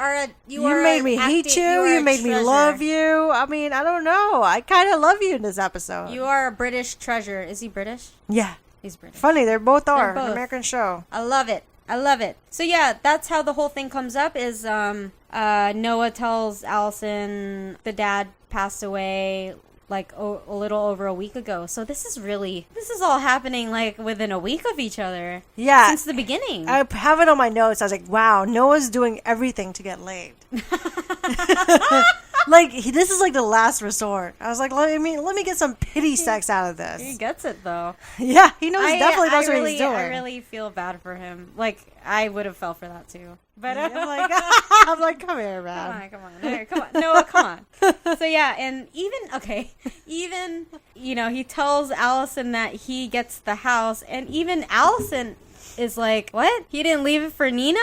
Speaker 3: made me hate you. You made me love you. I mean, I don't know. I kind of love you in this episode.
Speaker 1: You are a British treasure. Is he British?
Speaker 3: Yeah.
Speaker 1: He's British.
Speaker 3: Funny, they both are.
Speaker 1: both.
Speaker 3: An American show.
Speaker 1: I love it. I love it. So yeah, that's how the whole thing comes up is Noah tells Alison the dad passed away like a little over a week ago. So this is all happening like within a week of each other.
Speaker 3: Yeah.
Speaker 1: Since the beginning.
Speaker 3: I have it on my notes. I was like, wow, Noah's doing everything to get laid. Like, this is like the last resort. I was like, let me get some pity sex out of this.
Speaker 1: He gets it though.
Speaker 3: Yeah, he definitely knows what he's doing.
Speaker 1: I really feel bad for him. Like, I would have fell for that too. But
Speaker 3: I'm like, come here, man.
Speaker 1: Come on. Noah, come on. So yeah, and even, he tells Allison that he gets the house, and even Allison is like, what? He didn't leave it for Nina?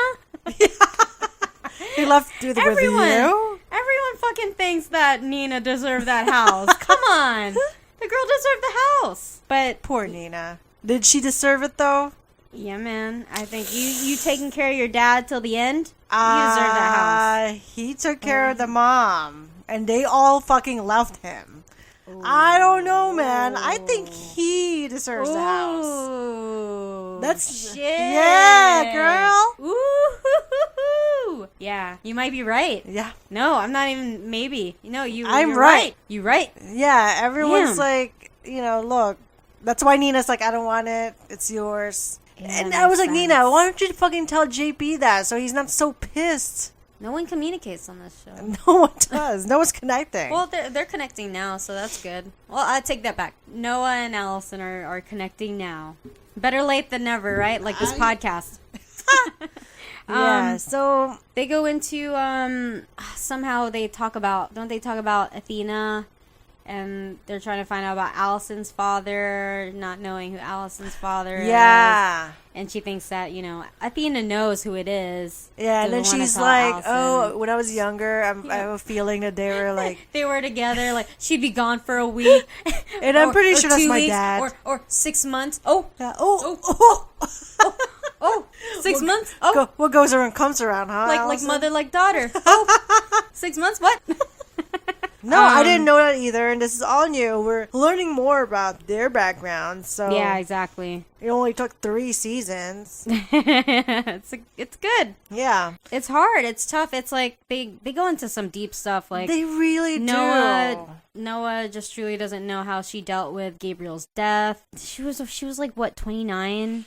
Speaker 3: He left with you?
Speaker 1: Everyone fucking thinks that Nina deserved that house. Come on. The girl deserved the house. But
Speaker 3: poor Nina. Did she deserve it though?
Speaker 1: Yeah, man. I think you taking care of your dad till the end, you deserve that house.
Speaker 3: He took care of the mom, and they all fucking left him. Ooh. I don't know, man. I think he deserves the house. That's
Speaker 1: shit.
Speaker 3: Yeah, girl.
Speaker 1: Ooh. Yeah, you might be right.
Speaker 3: Yeah.
Speaker 1: No, I'm not even maybe. I'm
Speaker 3: you're right.
Speaker 1: You're right.
Speaker 3: Yeah, everyone's
Speaker 1: Damn.
Speaker 3: like, look. That's why Nina's like, I don't want it. It's yours.
Speaker 1: Yeah,
Speaker 3: and I was like,
Speaker 1: sense.
Speaker 3: Nina, why don't you fucking tell JP that so he's not so pissed?
Speaker 1: No one communicates on this show.
Speaker 3: No one does. No one's connecting.
Speaker 1: Well, they're connecting now, so that's good. Well, I take that back. Noah and Allison are connecting now. Better late than never, right? Like this podcast.
Speaker 3: Yeah, so
Speaker 1: they go into somehow don't they talk about Athena, and they're trying to find out about Allison's father, not knowing who Allison's father is.
Speaker 3: Yeah.
Speaker 1: And she thinks that, Athena knows who it is.
Speaker 3: Yeah, and then she's like, oh, when I was younger, I have a feeling that they were like...
Speaker 1: they were together, like, she'd be gone for a week.
Speaker 3: And I'm pretty sure that's my dad.
Speaker 1: Or 6 months. Oh.
Speaker 3: Yeah.
Speaker 1: Oh, 6 months? Oh.
Speaker 3: What goes around comes around, huh?
Speaker 1: Like mother, like daughter. Oh, 6 months? What?
Speaker 3: No, I didn't know that either, and this is all new. We're learning more about their background, so...
Speaker 1: Yeah, exactly.
Speaker 3: It only took 3 seasons.
Speaker 1: It's good.
Speaker 3: Yeah.
Speaker 1: It's hard. It's tough. It's like they go into some deep stuff. Like
Speaker 3: they really do.
Speaker 1: Noah just truly doesn't know how she dealt with Gabriel's death. She was like, what, 29?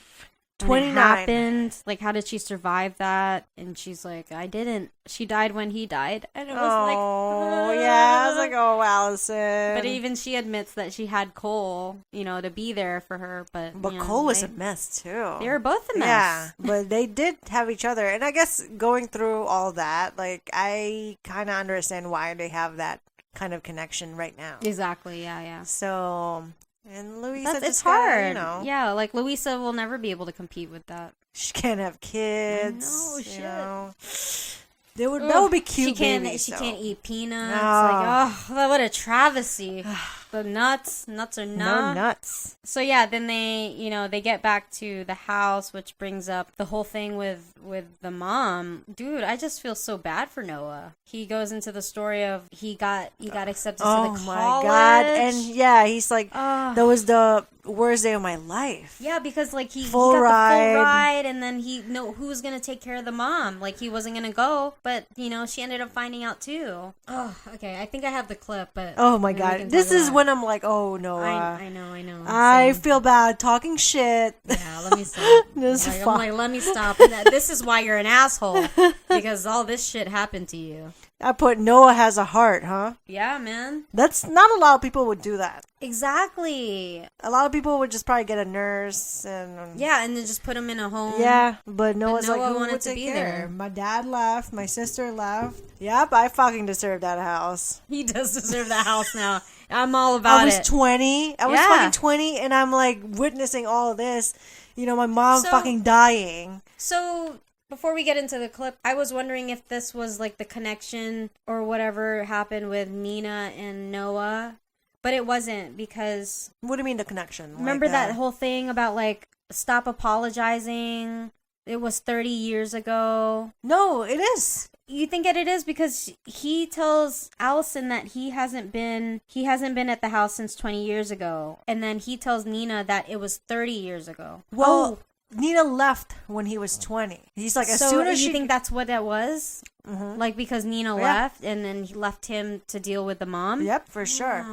Speaker 3: 29.
Speaker 1: Happened. Like, how did she survive that? And she's like, I didn't. She died when he died. And it was
Speaker 3: yeah. I was like, oh, Allison.
Speaker 1: But even she admits that she had Cole, to be there for her. But
Speaker 3: Cole was a mess, too.
Speaker 1: They were both a mess.
Speaker 3: Yeah, but they did have each other. And I guess going through all that, like, I kind of understand why they have that kind of connection right now.
Speaker 1: Exactly, yeah.
Speaker 3: So... And Louisa
Speaker 1: it's hard. Yeah, like Louisa will never be able to compete with that.
Speaker 3: She can't have kids.
Speaker 1: No shit.
Speaker 3: That would be cute.
Speaker 1: She can't eat peanuts. Like, what a travesty. The nuts are nuts.
Speaker 3: No nuts.
Speaker 1: So yeah, then they get back to the house, which brings up the whole thing with the mom. Dude, I just feel so bad for Noah. He goes into the story of he got accepted to the college. Oh my god!
Speaker 3: And yeah, he's like, that was the worst day of my life.
Speaker 1: Yeah, because like he got
Speaker 3: full
Speaker 1: the full
Speaker 3: ride,
Speaker 1: and then who was gonna take care of the mom? Like he wasn't gonna go, but she ended up finding out too. Oh, okay. I think I have the clip, but
Speaker 3: oh my god, this is when I'm like, oh no,
Speaker 1: I know.
Speaker 3: I feel bad talking shit.
Speaker 1: Yeah, let me stop. I'm like, let me stop. And this is why you're an asshole, because all this shit happened to you.
Speaker 3: I put Noah has a heart, huh?
Speaker 1: Yeah, man.
Speaker 3: That's not a lot of people would do that.
Speaker 1: Exactly.
Speaker 3: A lot of people would just probably get a nurse and
Speaker 1: then just put him in a home.
Speaker 3: Yeah, but Noah's
Speaker 1: Noah
Speaker 3: like, who
Speaker 1: wanted
Speaker 3: would
Speaker 1: to
Speaker 3: take
Speaker 1: be
Speaker 3: care?
Speaker 1: there.
Speaker 3: My dad left. My sister left. Yep, I fucking deserve that house.
Speaker 1: He does deserve that house now. I'm all about it.
Speaker 3: I was 20. I was fucking 20, and I'm like witnessing all of this. My mom fucking dying.
Speaker 1: So before we get into the clip, I was wondering if this was like the connection or whatever happened with Nina and Noah, but it wasn't because...
Speaker 3: What do you mean the connection?
Speaker 1: Remember that whole thing about like stop apologizing. It was 30 years ago.
Speaker 3: No, it is.
Speaker 1: You think that it is because he tells Allison that he hasn't been at the house since 20 years ago. And then he tells Nina that it was 30 years ago.
Speaker 3: Well, Nina left when he was 20. He's like, as
Speaker 1: so
Speaker 3: soon as
Speaker 1: you
Speaker 3: she...
Speaker 1: think that's what that was?
Speaker 3: Mhm.
Speaker 1: Like because Nina left and then he left him to deal with the mom?
Speaker 3: Yep, for sure.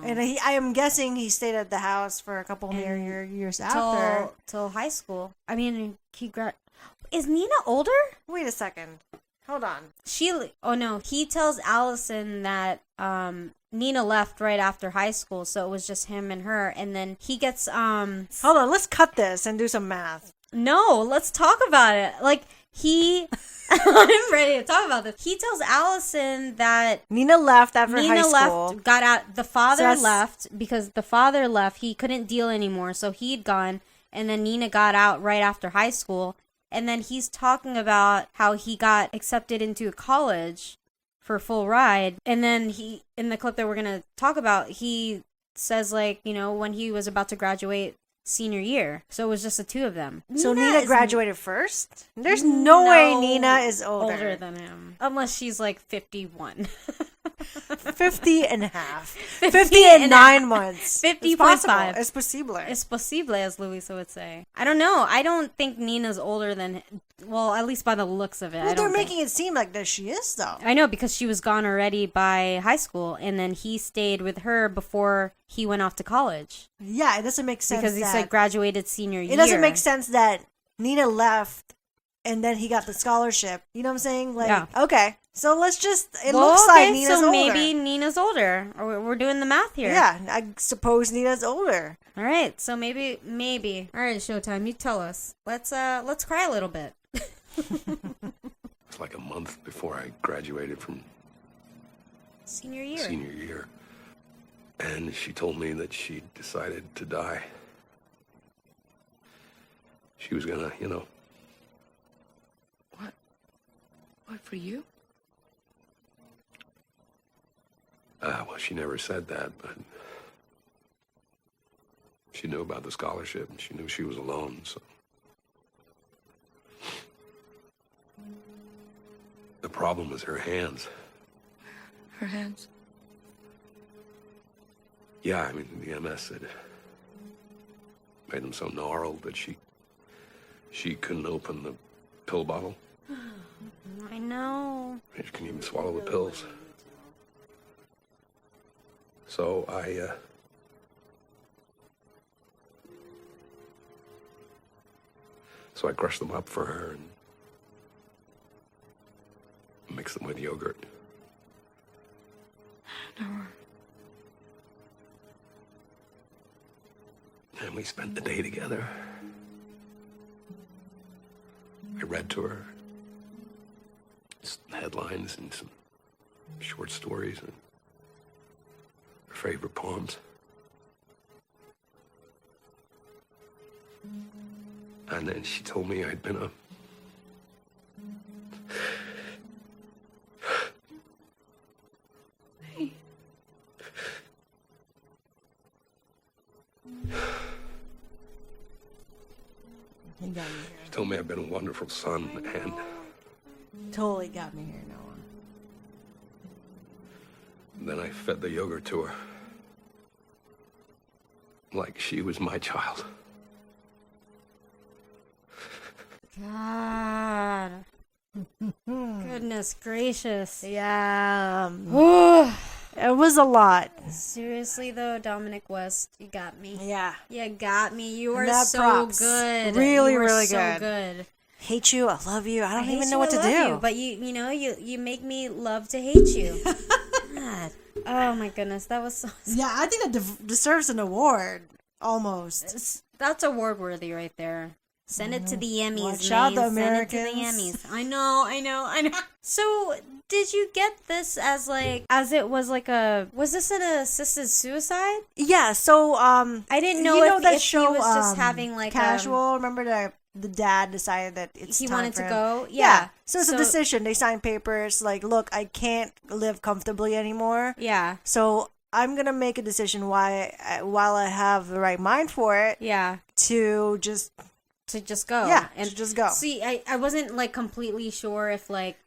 Speaker 3: And I am guessing he stayed at the house for a couple more years after.
Speaker 1: Till high school. I mean, is Nina older?
Speaker 3: Wait a second. Hold on.
Speaker 1: He tells Allison that Nina left right after high school, so it was just him and her, and then he gets
Speaker 3: Hold on, let's cut this and do some math.
Speaker 1: No, let's talk about it. Like I'm ready to talk about this. He tells Allison that
Speaker 3: Nina left after high school.
Speaker 1: Got out. The father left because the father left. He couldn't deal anymore, so he'd gone, and then Nina got out right after high school. And then he's talking about how he got accepted into college for full ride. And then in the clip that we're going to talk about, he says when he was about to graduate senior year. So it was just the two of them.
Speaker 3: So Nina graduated first? There's no way Nina is older
Speaker 1: than him. Unless she's 51.
Speaker 3: 50 and a half. 50 and 9 months.
Speaker 1: 50.5.
Speaker 3: Es posible.
Speaker 1: Es posible, as Luisa would say. I don't know. I don't think Nina's older than... Well, at least by the looks of it.
Speaker 3: Well, they're making it seem like that she is, though.
Speaker 1: I know, because she was gone already by high school, and then he stayed with her before he went off to college.
Speaker 3: Yeah, it doesn't make sense
Speaker 1: because he said graduated senior year.
Speaker 3: It doesn't make sense that Nina left and then he got the scholarship. You know what I'm saying? Okay. So let's just... It looks like Nina's older.
Speaker 1: So maybe Nina's older. Or we're doing the math here.
Speaker 3: Yeah, I suppose Nina's older.
Speaker 1: All right, so maybe. All right, Showtime, you tell us. Let's cry a little bit.
Speaker 6: It's like a month before I graduated from
Speaker 1: senior year.
Speaker 6: And she told me that she decided to die. She was gonna,
Speaker 4: What, for you?
Speaker 6: Well, she never said that, but she knew about the scholarship, and she knew she was alone, so. The problem was her hands.
Speaker 4: Her hands?
Speaker 6: Yeah, I mean, the MS had made them so gnarled that she couldn't open the pill bottle.
Speaker 1: I know.
Speaker 6: She couldn't even swallow the pills. So I crushed them up for her and mixed them with yogurt.
Speaker 4: Noah.
Speaker 6: And we spent the day together. I read to her headlines and some short stories and her favorite poems. And then she told me I'd been a She told me I've been a wonderful son and
Speaker 9: Totally got me here, Noah.
Speaker 6: then I fed the yogurt to her like she was my child.
Speaker 1: God. Goodness gracious.
Speaker 3: Yeah. It was a lot.
Speaker 1: Seriously, though, Dominic West, you got me.
Speaker 3: Yeah.
Speaker 1: You got me. You are
Speaker 3: Mad
Speaker 1: so
Speaker 3: props.
Speaker 1: good.
Speaker 3: Really,
Speaker 1: you are
Speaker 3: really
Speaker 1: so
Speaker 3: good. Hate you. I love you. I don't
Speaker 1: hate
Speaker 3: even know
Speaker 1: you,
Speaker 3: what to
Speaker 1: I love
Speaker 3: do.
Speaker 1: You, but you make me love to hate you. God. Oh my goodness, that was so.
Speaker 9: Yeah, I think that deserves an award. Almost.
Speaker 1: That's award worthy right there. Send it to the Emmys.
Speaker 3: Watch out, the
Speaker 1: Send it to the
Speaker 3: Americans.
Speaker 1: Emmys. I know. So, did you get this as it was was this an assisted suicide?
Speaker 3: Yeah. So I
Speaker 1: didn't know
Speaker 3: you know
Speaker 1: if
Speaker 3: that
Speaker 1: he
Speaker 3: show
Speaker 1: was just having
Speaker 3: Casual. Remember the dad decided that it's
Speaker 1: he
Speaker 3: time
Speaker 1: wanted
Speaker 3: for
Speaker 1: to
Speaker 3: him.
Speaker 1: go.
Speaker 3: Yeah. So it's a decision. They signed papers like, look, I can't live comfortably anymore.
Speaker 1: Yeah.
Speaker 3: So I'm gonna make a decision while I have the right mind for it.
Speaker 1: Yeah.
Speaker 3: To just
Speaker 1: go.
Speaker 3: Yeah.
Speaker 1: And
Speaker 3: to just go.
Speaker 1: See, I wasn't like completely sure if like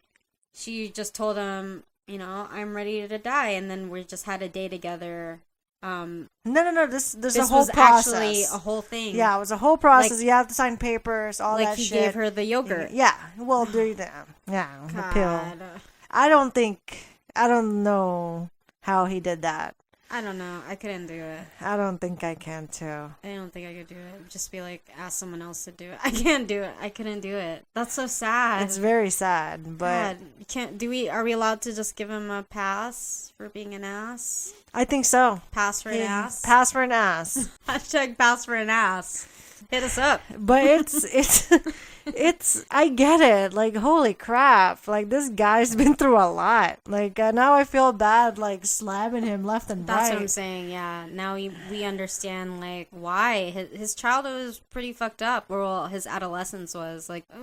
Speaker 1: she just told him, you know, I'm ready to die, and then we just had a day together.
Speaker 3: No. There's
Speaker 1: This
Speaker 3: a whole
Speaker 1: was
Speaker 3: process.
Speaker 1: actually a whole thing.
Speaker 3: Yeah, it was a whole process.
Speaker 1: Like-
Speaker 3: you have to sign papers, all
Speaker 1: like
Speaker 3: that
Speaker 1: he
Speaker 3: shit.
Speaker 1: gave her the yogurt.
Speaker 3: Yeah. Well, do that. Yeah, the pill.
Speaker 1: God.
Speaker 3: I don't know how he did that.
Speaker 1: I don't know. I couldn't do it.
Speaker 3: I don't think I can too.
Speaker 1: I don't think I could do it. Just be like, ask someone else to do it. I can't do it. I couldn't do it. That's so sad.
Speaker 3: It's very sad, but
Speaker 1: God, you can't. Are we allowed to just give him a pass for being an ass?
Speaker 3: I think so.
Speaker 1: Pass for an ass.
Speaker 3: Pass for an ass.
Speaker 1: Hashtag pass for an ass. Hit us up.
Speaker 3: But it's I get it. Like, holy crap. Like, this guy's been through a lot. Like, now I feel bad, like, slamming him left and
Speaker 1: That's
Speaker 3: right.
Speaker 1: what I'm saying. Yeah. Now we understand like why his childhood was pretty fucked up. Well, his adolescence was like.
Speaker 3: He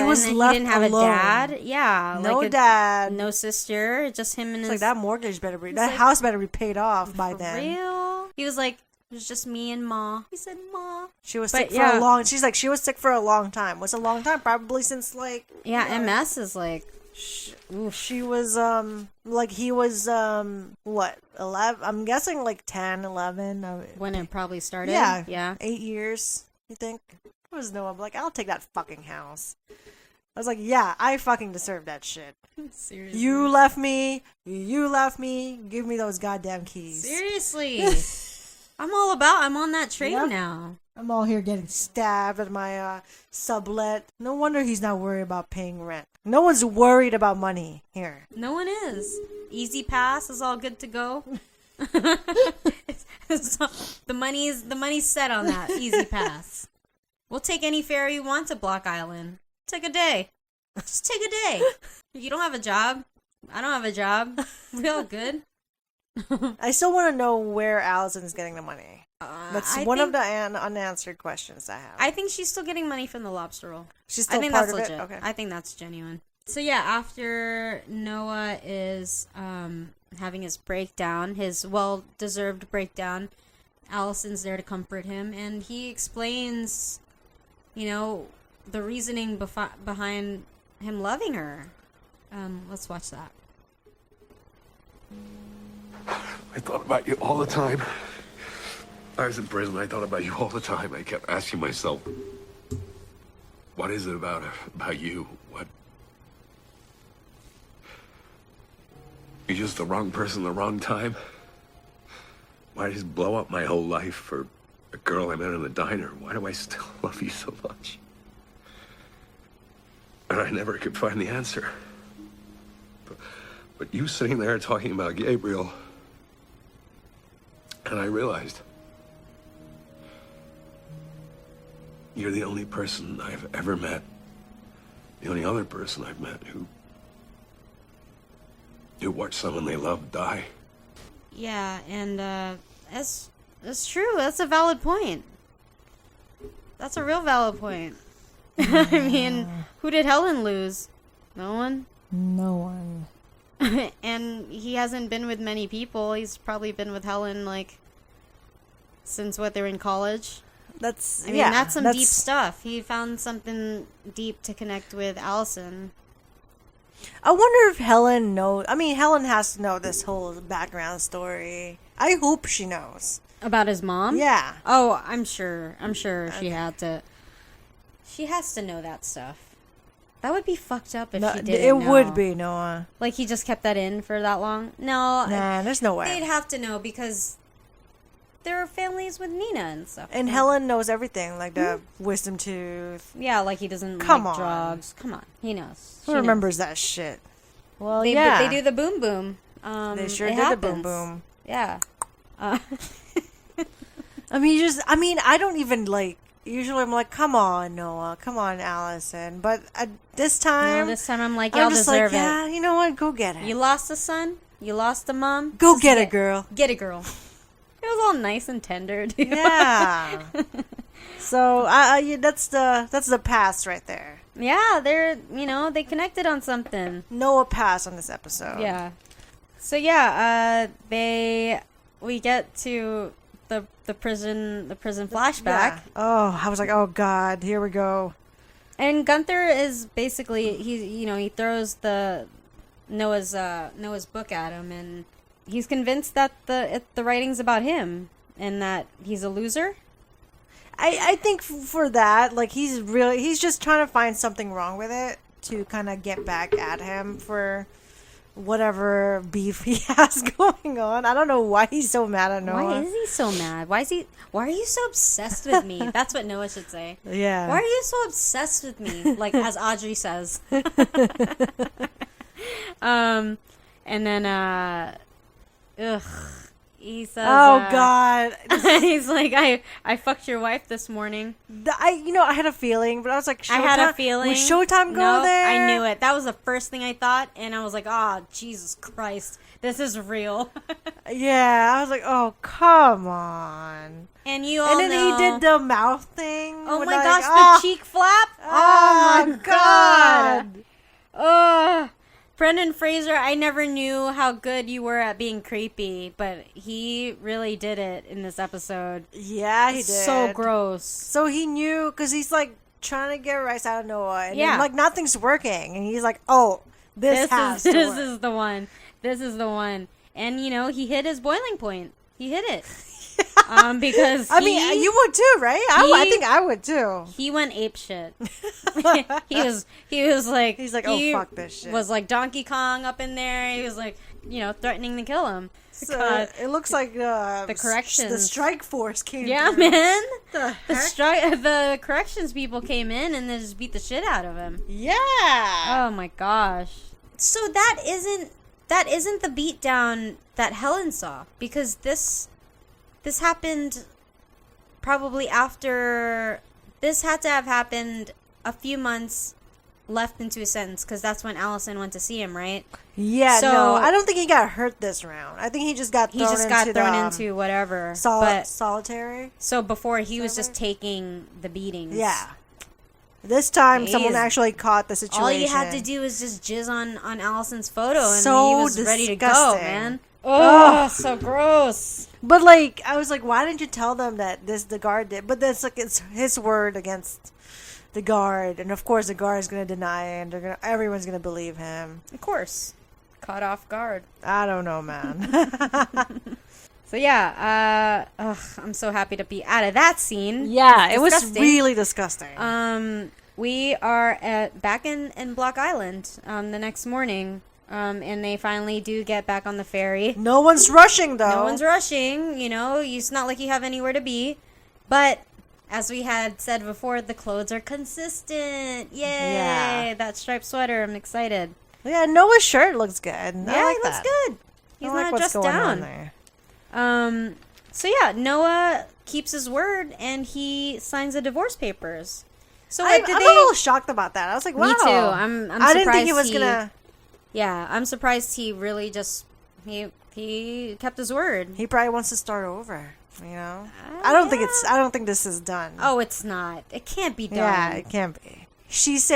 Speaker 3: was
Speaker 1: and
Speaker 3: left
Speaker 1: He didn't have
Speaker 3: alone.
Speaker 1: a dad. Yeah.
Speaker 3: No
Speaker 1: like
Speaker 3: dad.
Speaker 1: No sister. Just him and
Speaker 3: It's
Speaker 1: his.
Speaker 3: like that mortgage better be,
Speaker 1: It's
Speaker 3: that
Speaker 1: like-
Speaker 3: house better be paid off by
Speaker 1: For
Speaker 3: then.
Speaker 1: real. He was like, it was just me and Ma. He said, Ma.
Speaker 3: She was
Speaker 1: But
Speaker 3: sick for
Speaker 1: yeah.
Speaker 3: a long. She's like, she was sick for a long time. What's a long time? Probably since like.
Speaker 1: Yeah, MS is like.
Speaker 3: She was like he was what 11? I'm guessing like 10, 11.
Speaker 1: When it probably started.
Speaker 3: Yeah,
Speaker 1: Yeah.
Speaker 3: 8 years. You think? It was Noah. I'm like, I'll take that fucking house. I was like, yeah, I fucking deserve that shit.
Speaker 1: Seriously.
Speaker 3: You left me. You left me. Give me those goddamn keys.
Speaker 1: Seriously. I'm on that train
Speaker 3: Yep.
Speaker 1: now.
Speaker 3: I'm all here getting stabbed at my sublet. No wonder he's not worried about paying rent. No one's worried about money here.
Speaker 1: No one is. Easy Pass is all good to go. So, the money's set on that Easy Pass. We'll take any ferry you want to Block Island. Take a day. Just take a day. You don't have a job. I don't have a job. We all good.
Speaker 3: I still want to know where Allison's getting the money. That's
Speaker 1: I
Speaker 3: one of
Speaker 1: think-
Speaker 3: the unanswered questions I have.
Speaker 1: I think she's still getting money from the lobster roll.
Speaker 3: She's
Speaker 1: I
Speaker 3: still
Speaker 1: think
Speaker 3: part
Speaker 1: that's
Speaker 3: of
Speaker 1: legit.
Speaker 3: it. Okay.
Speaker 1: I think that's genuine. So yeah, after Noah is having his breakdown, his well-deserved breakdown, Allison's there to comfort him, and he explains, you know, the reasoning behind him loving her. Let's watch that.
Speaker 6: I thought about you all the time. I was in prison. I thought about you all the time. I kept asking myself, what is it about you? What? You're just the wrong person, the wrong time. Why just blow up my whole life for a girl I met in the diner? Why do I still love you so much? And I never could find the answer. But you sitting there talking about Gabriel, and I realized you're the only person I've ever met, the only other person I've met who watched someone they loved die.
Speaker 1: Yeah, and that's true. That's a valid point. That's a real valid point. I mean, who did Helen lose? No one.
Speaker 9: No one.
Speaker 1: And he hasn't been with many people. He's probably been with Helen like since what, they were in college.
Speaker 3: That's
Speaker 1: I mean, that's some deep stuff. He found something deep to connect with Allison.
Speaker 3: I wonder if Helen knows. I mean, Helen has to know this whole background story. I hope she knows.
Speaker 1: About his mom?
Speaker 3: Yeah.
Speaker 1: Oh, I'm sure she had to. She has to know that stuff. That would be fucked up if
Speaker 3: No,
Speaker 1: she
Speaker 3: it
Speaker 1: didn't know.
Speaker 3: would be, Noah.
Speaker 1: Like, he just kept that in for that long? No.
Speaker 3: Nah, there's no way.
Speaker 1: They'd have to know because there are families with Nina and stuff.
Speaker 3: And Helen knows everything, like the wisdom tooth.
Speaker 1: Yeah, like he doesn't
Speaker 3: Come
Speaker 1: like
Speaker 3: on.
Speaker 1: drugs. Come on. He knows.
Speaker 3: Who
Speaker 1: She
Speaker 3: remembers that shit? Well,
Speaker 1: knows.
Speaker 3: yeah.
Speaker 1: They do the boom boom.
Speaker 3: They sure
Speaker 1: it
Speaker 3: did the boom
Speaker 1: happens.
Speaker 3: boom.
Speaker 1: Yeah.
Speaker 3: I mean, I don't even like. Usually, I'm like, come on, Noah, come on, Allison. But this time,
Speaker 1: This time I'm like, y'all
Speaker 3: I'm just
Speaker 1: deserve
Speaker 3: like, yeah, you know what? Go get it.
Speaker 1: it. You lost a son. You lost a mom.
Speaker 3: Go
Speaker 1: Just
Speaker 3: get it, girl.
Speaker 1: Get it, girl. It was all nice and tender, dude.
Speaker 3: Yeah. So, that's the pass right there.
Speaker 1: Yeah, they connected on something.
Speaker 3: Noah pass on this episode.
Speaker 1: Yeah. So yeah, they we get to the prison flashback.
Speaker 3: Yeah. Oh, I was like, oh God, here we go.
Speaker 1: And Gunther is basically he throws the Noah's book at him, and he's convinced that the writing's about him and that he's a loser.
Speaker 3: I think for that, like, he's just trying to find something wrong with it to kind of get back at him for whatever beef he has going on. I don't know why he's so mad at Noah.
Speaker 1: Why is he so mad? Why are you so obsessed with me? That's what Noah should say.
Speaker 3: Yeah.
Speaker 1: Why are you so obsessed with me? Like, as Audrey says. And then, he says,
Speaker 3: oh God.
Speaker 1: he's like, I fucked your wife this morning.
Speaker 3: I had a feeling, but I was like, Showtime?
Speaker 1: I had a feeling.
Speaker 3: Would Showtime go
Speaker 1: No,
Speaker 3: there?
Speaker 1: I knew it. That was the first thing I thought, and I was like, oh, Jesus Christ, this is real.
Speaker 3: Yeah, I was like, oh, come on.
Speaker 1: And you all
Speaker 3: And then
Speaker 1: know.
Speaker 3: he did the mouth thing.
Speaker 1: Oh
Speaker 3: with,
Speaker 1: my
Speaker 3: like,
Speaker 1: gosh, the cheek flap. Oh my
Speaker 3: God.
Speaker 1: Ugh. Brendan Fraser, I never knew how good you were at being creepy, but he really did it in this episode.
Speaker 3: Yeah, he did.
Speaker 1: So gross.
Speaker 3: So he knew, because he's like trying to get rice out of Noah, and
Speaker 1: Yeah.
Speaker 3: then, like, nothing's working, and he's like, oh, this has to
Speaker 1: this
Speaker 3: work.
Speaker 1: is the one. This is the one. And he hit his boiling point. He hit it. Because
Speaker 3: I mean, you would too, right? I think I would too.
Speaker 1: He went ape shit. he was like,
Speaker 3: He's like, oh, fuck this shit.
Speaker 1: Was like Donkey Kong up in there. He was like, threatening to kill him.
Speaker 3: So it looks like the
Speaker 1: corrections,
Speaker 3: the strike force came.
Speaker 1: Yeah,
Speaker 3: through.
Speaker 1: man.
Speaker 3: The
Speaker 1: The corrections people came in and they just beat the shit out of him.
Speaker 3: Yeah.
Speaker 1: Oh my gosh. So that isn't the beatdown that Helen saw, because this happened probably after. This had to have happened a few months left into his sentence, because that's when Alison went to see him, right?
Speaker 3: Yeah,
Speaker 1: So-
Speaker 3: no, I don't think he got hurt this round. I think he just got thrown
Speaker 1: into whatever.
Speaker 3: solitary.
Speaker 1: So before, he was just taking the beatings.
Speaker 3: Yeah. This time, someone
Speaker 1: Jeez.
Speaker 3: actually caught the situation.
Speaker 1: All you had to do was just jizz on Allison's photo, and
Speaker 3: So
Speaker 1: he was ready to go,
Speaker 3: disgusting.
Speaker 1: man. Oh, so gross.
Speaker 3: But, like, I was like, why didn't you tell them that the guard did? But that's like, it's his word against the guard, and of course the guard is going to deny it, and everyone's going to believe him.
Speaker 1: Of course. Caught off guard.
Speaker 3: I don't know, man.
Speaker 1: So yeah, I'm so happy to be out of that scene.
Speaker 3: Yeah,
Speaker 1: It's
Speaker 3: it was
Speaker 1: disgusting.
Speaker 3: really disgusting.
Speaker 1: We are back in Block Island the next morning, and they finally do get back on the ferry.
Speaker 3: No one's rushing, though.
Speaker 1: No one's rushing, it's not like you have anywhere to be. But as we had said before, the clothes are consistent. Yay!
Speaker 3: Yeah.
Speaker 1: That striped sweater, I'm excited.
Speaker 3: Yeah, Noah's shirt looks good.
Speaker 1: Yeah,
Speaker 3: I like
Speaker 1: he looks
Speaker 3: that.
Speaker 1: good. He's
Speaker 3: I like
Speaker 1: not
Speaker 3: what's
Speaker 1: dressed
Speaker 3: going
Speaker 1: down.
Speaker 3: on there.
Speaker 1: So yeah, Noah keeps his word and he signs the divorce papers. So
Speaker 3: I'm
Speaker 1: what did
Speaker 3: a little shocked about that. I was like, wow.
Speaker 1: Me too. I'm
Speaker 3: I
Speaker 1: surprised
Speaker 3: didn't think he was gonna.
Speaker 1: Yeah, I'm surprised he really just he kept his word.
Speaker 3: He probably wants to start over. I don't think I don't think this is done.
Speaker 1: Oh, it's not. It can't be done.
Speaker 3: Yeah, it can't be. She's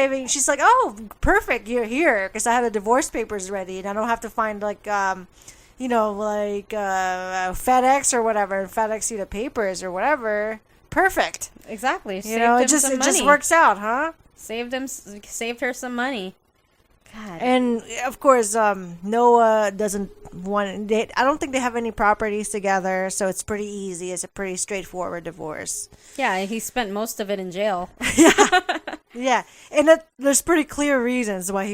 Speaker 3: like, oh, perfect, you're here, because I have the divorce papers ready, and I don't have to find FedEx or whatever, and FedEx you the papers or whatever. Perfect.
Speaker 1: Exactly.
Speaker 3: It just works out, huh?
Speaker 1: Saved her some money. God.
Speaker 3: And of course, Noah doesn't want. I don't think they have any properties together, so it's pretty easy. It's a pretty straightforward divorce.
Speaker 1: Yeah, he spent most of it in jail.
Speaker 3: Yeah, and there's pretty clear reasons why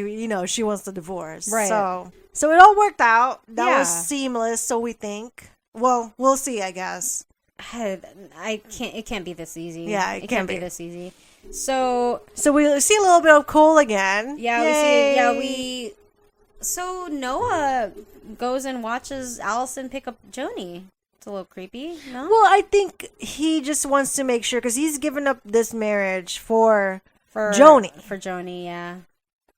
Speaker 3: she wants the divorce.
Speaker 1: Right.
Speaker 3: So it all worked out. That was
Speaker 1: Yeah.
Speaker 3: seamless. So we think. Well, we'll see. I guess.
Speaker 1: I can't. It can't be this easy.
Speaker 3: Yeah, it
Speaker 1: can't
Speaker 3: can't
Speaker 1: be
Speaker 3: be.
Speaker 1: this easy. So
Speaker 3: we see a little bit of Cole again.
Speaker 1: yeah,
Speaker 3: Yay.
Speaker 1: we see. So Noah goes and watches Allison pick up Joni. It's a little creepy, no?
Speaker 3: Well, I think he just wants to make sure, because he's given up this marriage for Joni.
Speaker 1: For Joni, yeah.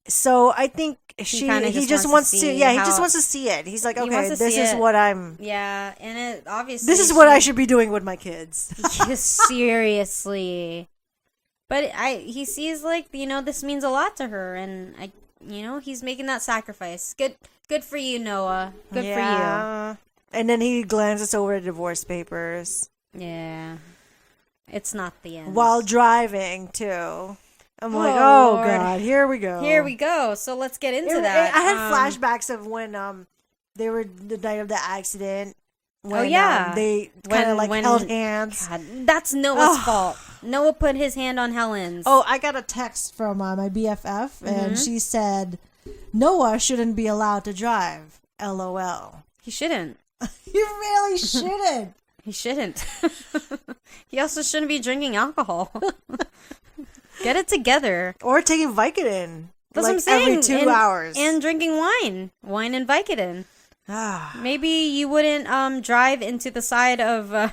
Speaker 3: So I think
Speaker 1: kinda
Speaker 3: he
Speaker 1: just
Speaker 3: just
Speaker 1: wants
Speaker 3: wants
Speaker 1: to
Speaker 3: to.
Speaker 1: see
Speaker 3: Yeah, he
Speaker 1: how-
Speaker 3: just wants to see it. He's like,
Speaker 1: He
Speaker 3: okay,
Speaker 1: wants to
Speaker 3: this
Speaker 1: see
Speaker 3: is
Speaker 1: it.
Speaker 3: what I'm.
Speaker 1: Yeah, and obviously
Speaker 3: This is what I should be doing with my kids.
Speaker 1: Seriously. But he sees this means a lot to her, and he's making that sacrifice. Good for you, Noah. Good for you.
Speaker 3: And then he glances over the divorce papers
Speaker 1: Yeah. It's not the end.
Speaker 3: while driving too. I'm like,
Speaker 1: Oh,
Speaker 3: oh
Speaker 1: Lord.
Speaker 3: God, here we go.
Speaker 1: Here we go. So let's get into
Speaker 3: It-
Speaker 1: that.
Speaker 3: I had flashbacks of when they were the night of the accident. When,
Speaker 1: yeah.
Speaker 3: they kind of like
Speaker 1: When-
Speaker 3: held hands.
Speaker 1: God, that's Noah's fault. Noah put his hand on Helen's.
Speaker 9: Oh, I got a text from my BFF, and she said, Noah shouldn't be allowed to drive.
Speaker 3: LOL.
Speaker 1: He shouldn't.
Speaker 9: You really shouldn't.
Speaker 1: He shouldn't. He also shouldn't be drinking alcohol. Get it together.
Speaker 3: Or taking Vicodin.
Speaker 1: That's
Speaker 3: like
Speaker 1: what I'm saying.
Speaker 3: every 2 hours.
Speaker 1: And drinking wine. Wine and Vicodin. Maybe you wouldn't drive into the side of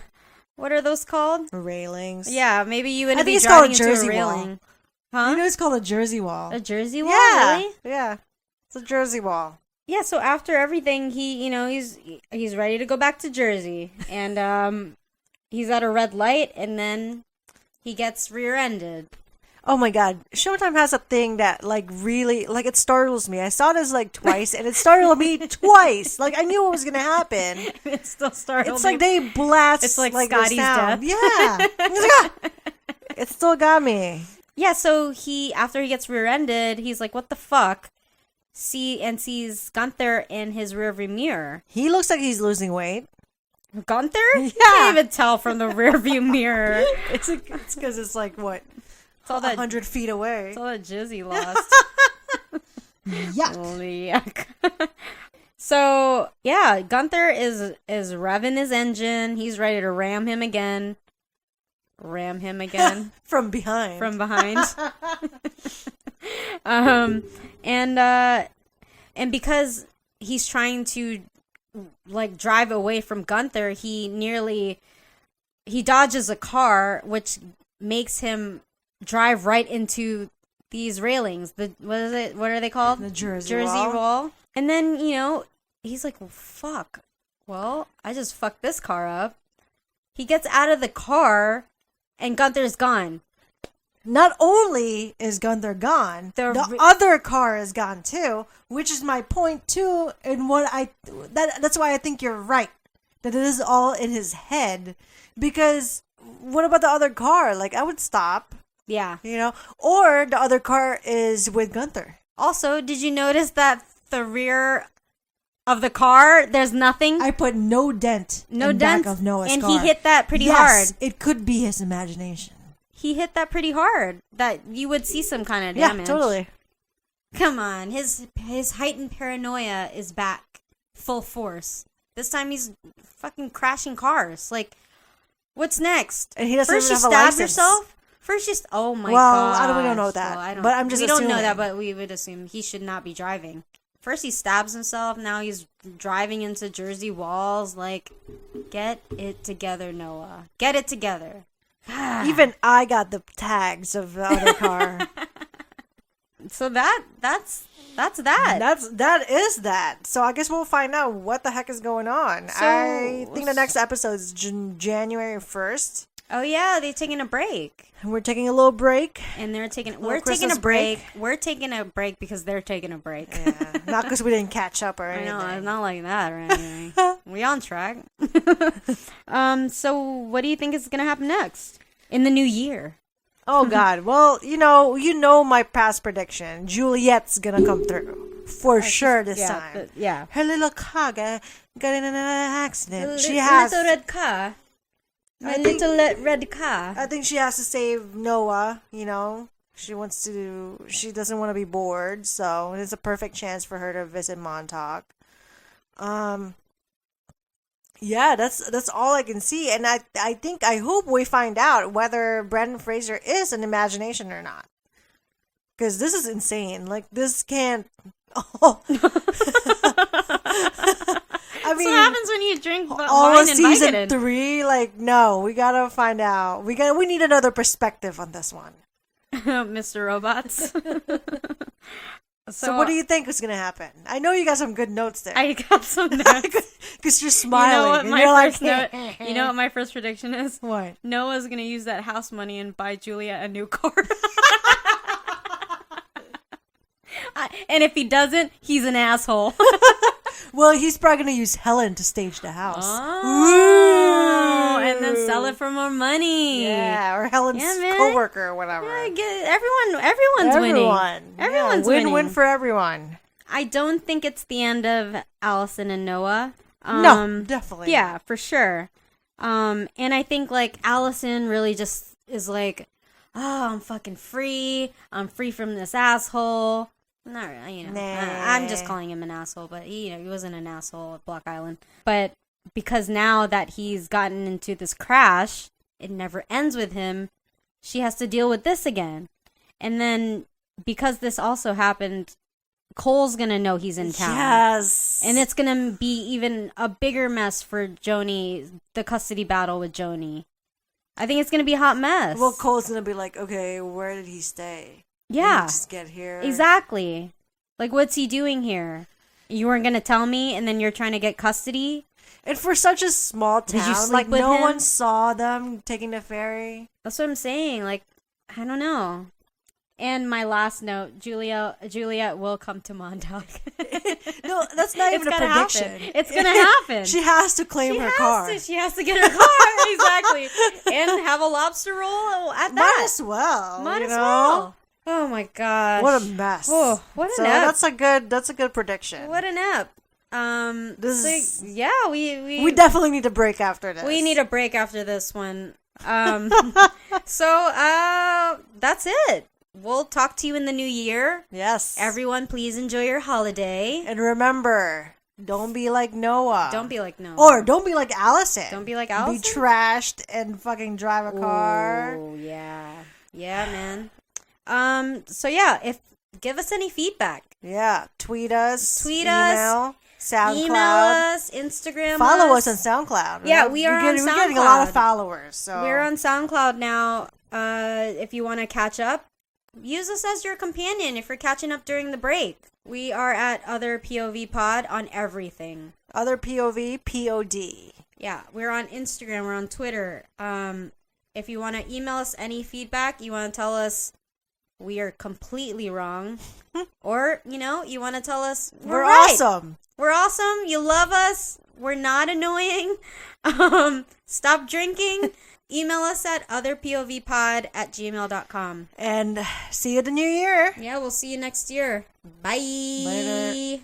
Speaker 1: what are those called?
Speaker 3: Railings.
Speaker 1: Yeah, maybe you wouldn't
Speaker 3: I think
Speaker 1: be
Speaker 3: it's called
Speaker 1: driving
Speaker 3: a
Speaker 1: into
Speaker 3: Jersey
Speaker 1: a railing.
Speaker 3: wall.
Speaker 1: Huh?
Speaker 9: You know it's called a Jersey wall.
Speaker 1: A Jersey wall,
Speaker 3: Yeah.
Speaker 1: really?
Speaker 3: Yeah. It's a Jersey wall.
Speaker 1: Yeah, so after everything, he's ready to go back to Jersey, and he's at a red light, and then he gets rear-ended.
Speaker 3: Oh my God. Showtime has a thing that like really, like it startles me. I saw this like twice and it startled me twice. Like I knew what was going to happen.
Speaker 1: It still startled
Speaker 3: It's
Speaker 1: me.
Speaker 3: like they blast
Speaker 1: It's like
Speaker 3: the
Speaker 1: Scotty's
Speaker 3: sound.
Speaker 1: death.
Speaker 3: Yeah. It's like, it still got me.
Speaker 1: Yeah, so after he gets rear-ended, he's like, "What the fuck?" Sees Gunther in his rearview mirror.
Speaker 3: He looks like he's losing weight.
Speaker 1: Gunther?
Speaker 3: Yeah.
Speaker 1: You can't even tell from the rearview mirror.
Speaker 3: It's because it's like what?
Speaker 1: It's all that
Speaker 3: 100 feet away.
Speaker 1: It's all that jizz he lost.
Speaker 9: Yuck.
Speaker 1: Holy yuck. So yeah, Gunther is revving his engine. He's ready to ram him again.
Speaker 3: From behind.
Speaker 1: From behind. And because he's trying to like drive away from Gunther, he dodges a car, which makes him drive right into these railings. What are they called?
Speaker 3: The Jersey
Speaker 1: wall. And then, he's like, well, fuck. Well, I just fucked this car up. He gets out of the car and Gunther's gone.
Speaker 3: Not only is Gunther gone, the other car is gone too, which is my point too. And that's why I think you're right, that it is all in his head. Because what about the other car? Like I would stop.
Speaker 1: Yeah.
Speaker 3: Or the other car is with Gunther.
Speaker 1: Also, did you notice that the rear of the car, there's nothing?
Speaker 9: I put no dent in the back of Noah's
Speaker 1: and
Speaker 9: car.
Speaker 1: he hit that pretty
Speaker 3: Yes,
Speaker 1: hard.
Speaker 3: it could be his imagination.
Speaker 1: He hit that pretty hard that you would see some kind of damage.
Speaker 3: Yeah, totally.
Speaker 1: Come on, his heightened paranoia is back, full force. This time he's fucking crashing cars. Like, what's next?
Speaker 3: And he doesn't
Speaker 1: First
Speaker 3: even
Speaker 1: you
Speaker 3: have a
Speaker 1: stabbed
Speaker 3: license.
Speaker 1: yourself. First you oh my
Speaker 3: Well,
Speaker 1: god.
Speaker 3: we don't know that,
Speaker 1: Well,
Speaker 3: but I'm just
Speaker 1: we don't know
Speaker 3: assuming.
Speaker 1: that, but we would assume he should not be driving. First he stabs himself. Now he's driving into Jersey walls. Like, get it together, Noah. Get it together.
Speaker 3: Even I got the tags of the other car.
Speaker 1: So that's that.
Speaker 3: That is that. So I guess we'll find out what the heck is going on. I think the next episode is January 1st.
Speaker 1: Oh yeah, they're taking a break.
Speaker 3: And we're taking a little break.
Speaker 1: And we're taking
Speaker 3: Christmas
Speaker 1: a break. We're taking a break because they're taking a break.
Speaker 3: Yeah, not because we didn't catch up or
Speaker 1: I
Speaker 3: anything.
Speaker 1: know, it's not like that or anything. We on track. So what do you think is gonna happen next in the new year?
Speaker 3: Oh God. Well, you know my past prediction. Juliet's gonna come through for sure this time.
Speaker 1: Yeah.
Speaker 3: Her little car got in an accident. She has.
Speaker 1: little red car.
Speaker 3: I
Speaker 1: My
Speaker 3: think-
Speaker 1: little red car.
Speaker 3: I think she has to save Noah. She doesn't want to be bored, so it's a perfect chance for her to visit Montauk. Yeah, that's all I can see, and I hope we find out whether Brendan Fraser is an imagination or not, because this is insane. Like this can't. Oh. I mean,
Speaker 1: what happens when you drink
Speaker 3: all
Speaker 1: wine
Speaker 3: of
Speaker 1: and
Speaker 3: season
Speaker 1: Vicodin?
Speaker 3: 3, like no, we gotta find out. We need another perspective on this one.
Speaker 1: Mr. Robots.
Speaker 3: So what do you think is gonna happen? I know you got some good notes there.
Speaker 1: I got some notes.
Speaker 3: Because you're smiling.
Speaker 1: You know what my first prediction is?
Speaker 3: What?
Speaker 1: Noah's gonna use that house money and buy Julia a new car. And if he doesn't, he's an asshole.
Speaker 3: Well, he's probably going to use Helen to stage the house.
Speaker 1: Oh, and then sell it for more money.
Speaker 3: Yeah, or Helen's coworker or whatever.
Speaker 1: Yeah, everyone's winning. Everyone's winning.
Speaker 3: Win-win for everyone.
Speaker 1: I don't think it's the end of Alison and Noah.
Speaker 3: No, definitely.
Speaker 1: Yeah, for sure. And I think like Alison really just is like, oh, I'm fucking free. I'm free from this asshole. Not really, I'm just calling him an asshole, but he wasn't an asshole at Block Island. But because now that he's gotten into this crash, it never ends with him. She has to deal with this again. And then because this also happened, Cole's gonna know he's in town.
Speaker 3: Yes.
Speaker 1: And it's gonna be even a bigger mess for Joni, the custody battle with Joni. I think it's gonna be a hot mess.
Speaker 3: Well, Cole's gonna be like, okay, where did he stay?
Speaker 1: Yeah.
Speaker 3: Did he just get here?
Speaker 1: Exactly. Like, what's he doing here? You weren't gonna tell me, and then you're trying to get custody?
Speaker 3: And for such a small town,
Speaker 1: Did you sleep
Speaker 3: like
Speaker 1: with
Speaker 3: no
Speaker 1: him?
Speaker 3: one saw them taking the ferry.
Speaker 1: That's what I'm saying. Like, I don't know. And my last note, Juliet will come to Montauk.
Speaker 3: No, that's not even a prediction.
Speaker 1: Happen. It's gonna happen.
Speaker 3: She has to claim her car.
Speaker 1: She has to get her car, exactly. And have a lobster roll at that.
Speaker 3: Might as well.
Speaker 1: Might as well. Oh my gosh.
Speaker 3: What a mess.
Speaker 1: Oh, what an ep.
Speaker 3: That's a good prediction.
Speaker 1: What an ep. We
Speaker 3: definitely need a break after this.
Speaker 1: We need a break after this one. So that's it. We'll talk to you in the new year.
Speaker 3: Yes.
Speaker 1: Everyone, please enjoy your holiday.
Speaker 3: And remember, don't be like Noah.
Speaker 1: Don't be like Noah.
Speaker 3: Or don't be like Alison.
Speaker 1: Don't be like Alison.
Speaker 3: Be trashed and fucking drive a car.
Speaker 1: Oh, yeah. Yeah, man. So yeah, give us any feedback.
Speaker 3: Yeah. Tweet us.
Speaker 1: Email.
Speaker 3: SoundCloud.
Speaker 1: Email us. Instagram
Speaker 3: Follow us on SoundCloud.
Speaker 1: Yeah, we are on SoundCloud.
Speaker 3: We're getting a lot of followers. So
Speaker 1: we're on SoundCloud now. If you want to catch up, use us as your companion if you're catching up during the break. We are at Other POV Pod on everything.
Speaker 3: Other POV POD.
Speaker 1: Yeah, we're on Instagram. We're on Twitter. If you want to email us any feedback, you want to tell us we are completely wrong, or you want to tell us we're right.
Speaker 3: Awesome.
Speaker 1: We're awesome. You love us. We're not annoying. Stop drinking. Email us at otherpovpod@gmail.com.
Speaker 3: And see you the new year.
Speaker 1: Yeah, we'll see you next year. Bye.
Speaker 3: Later.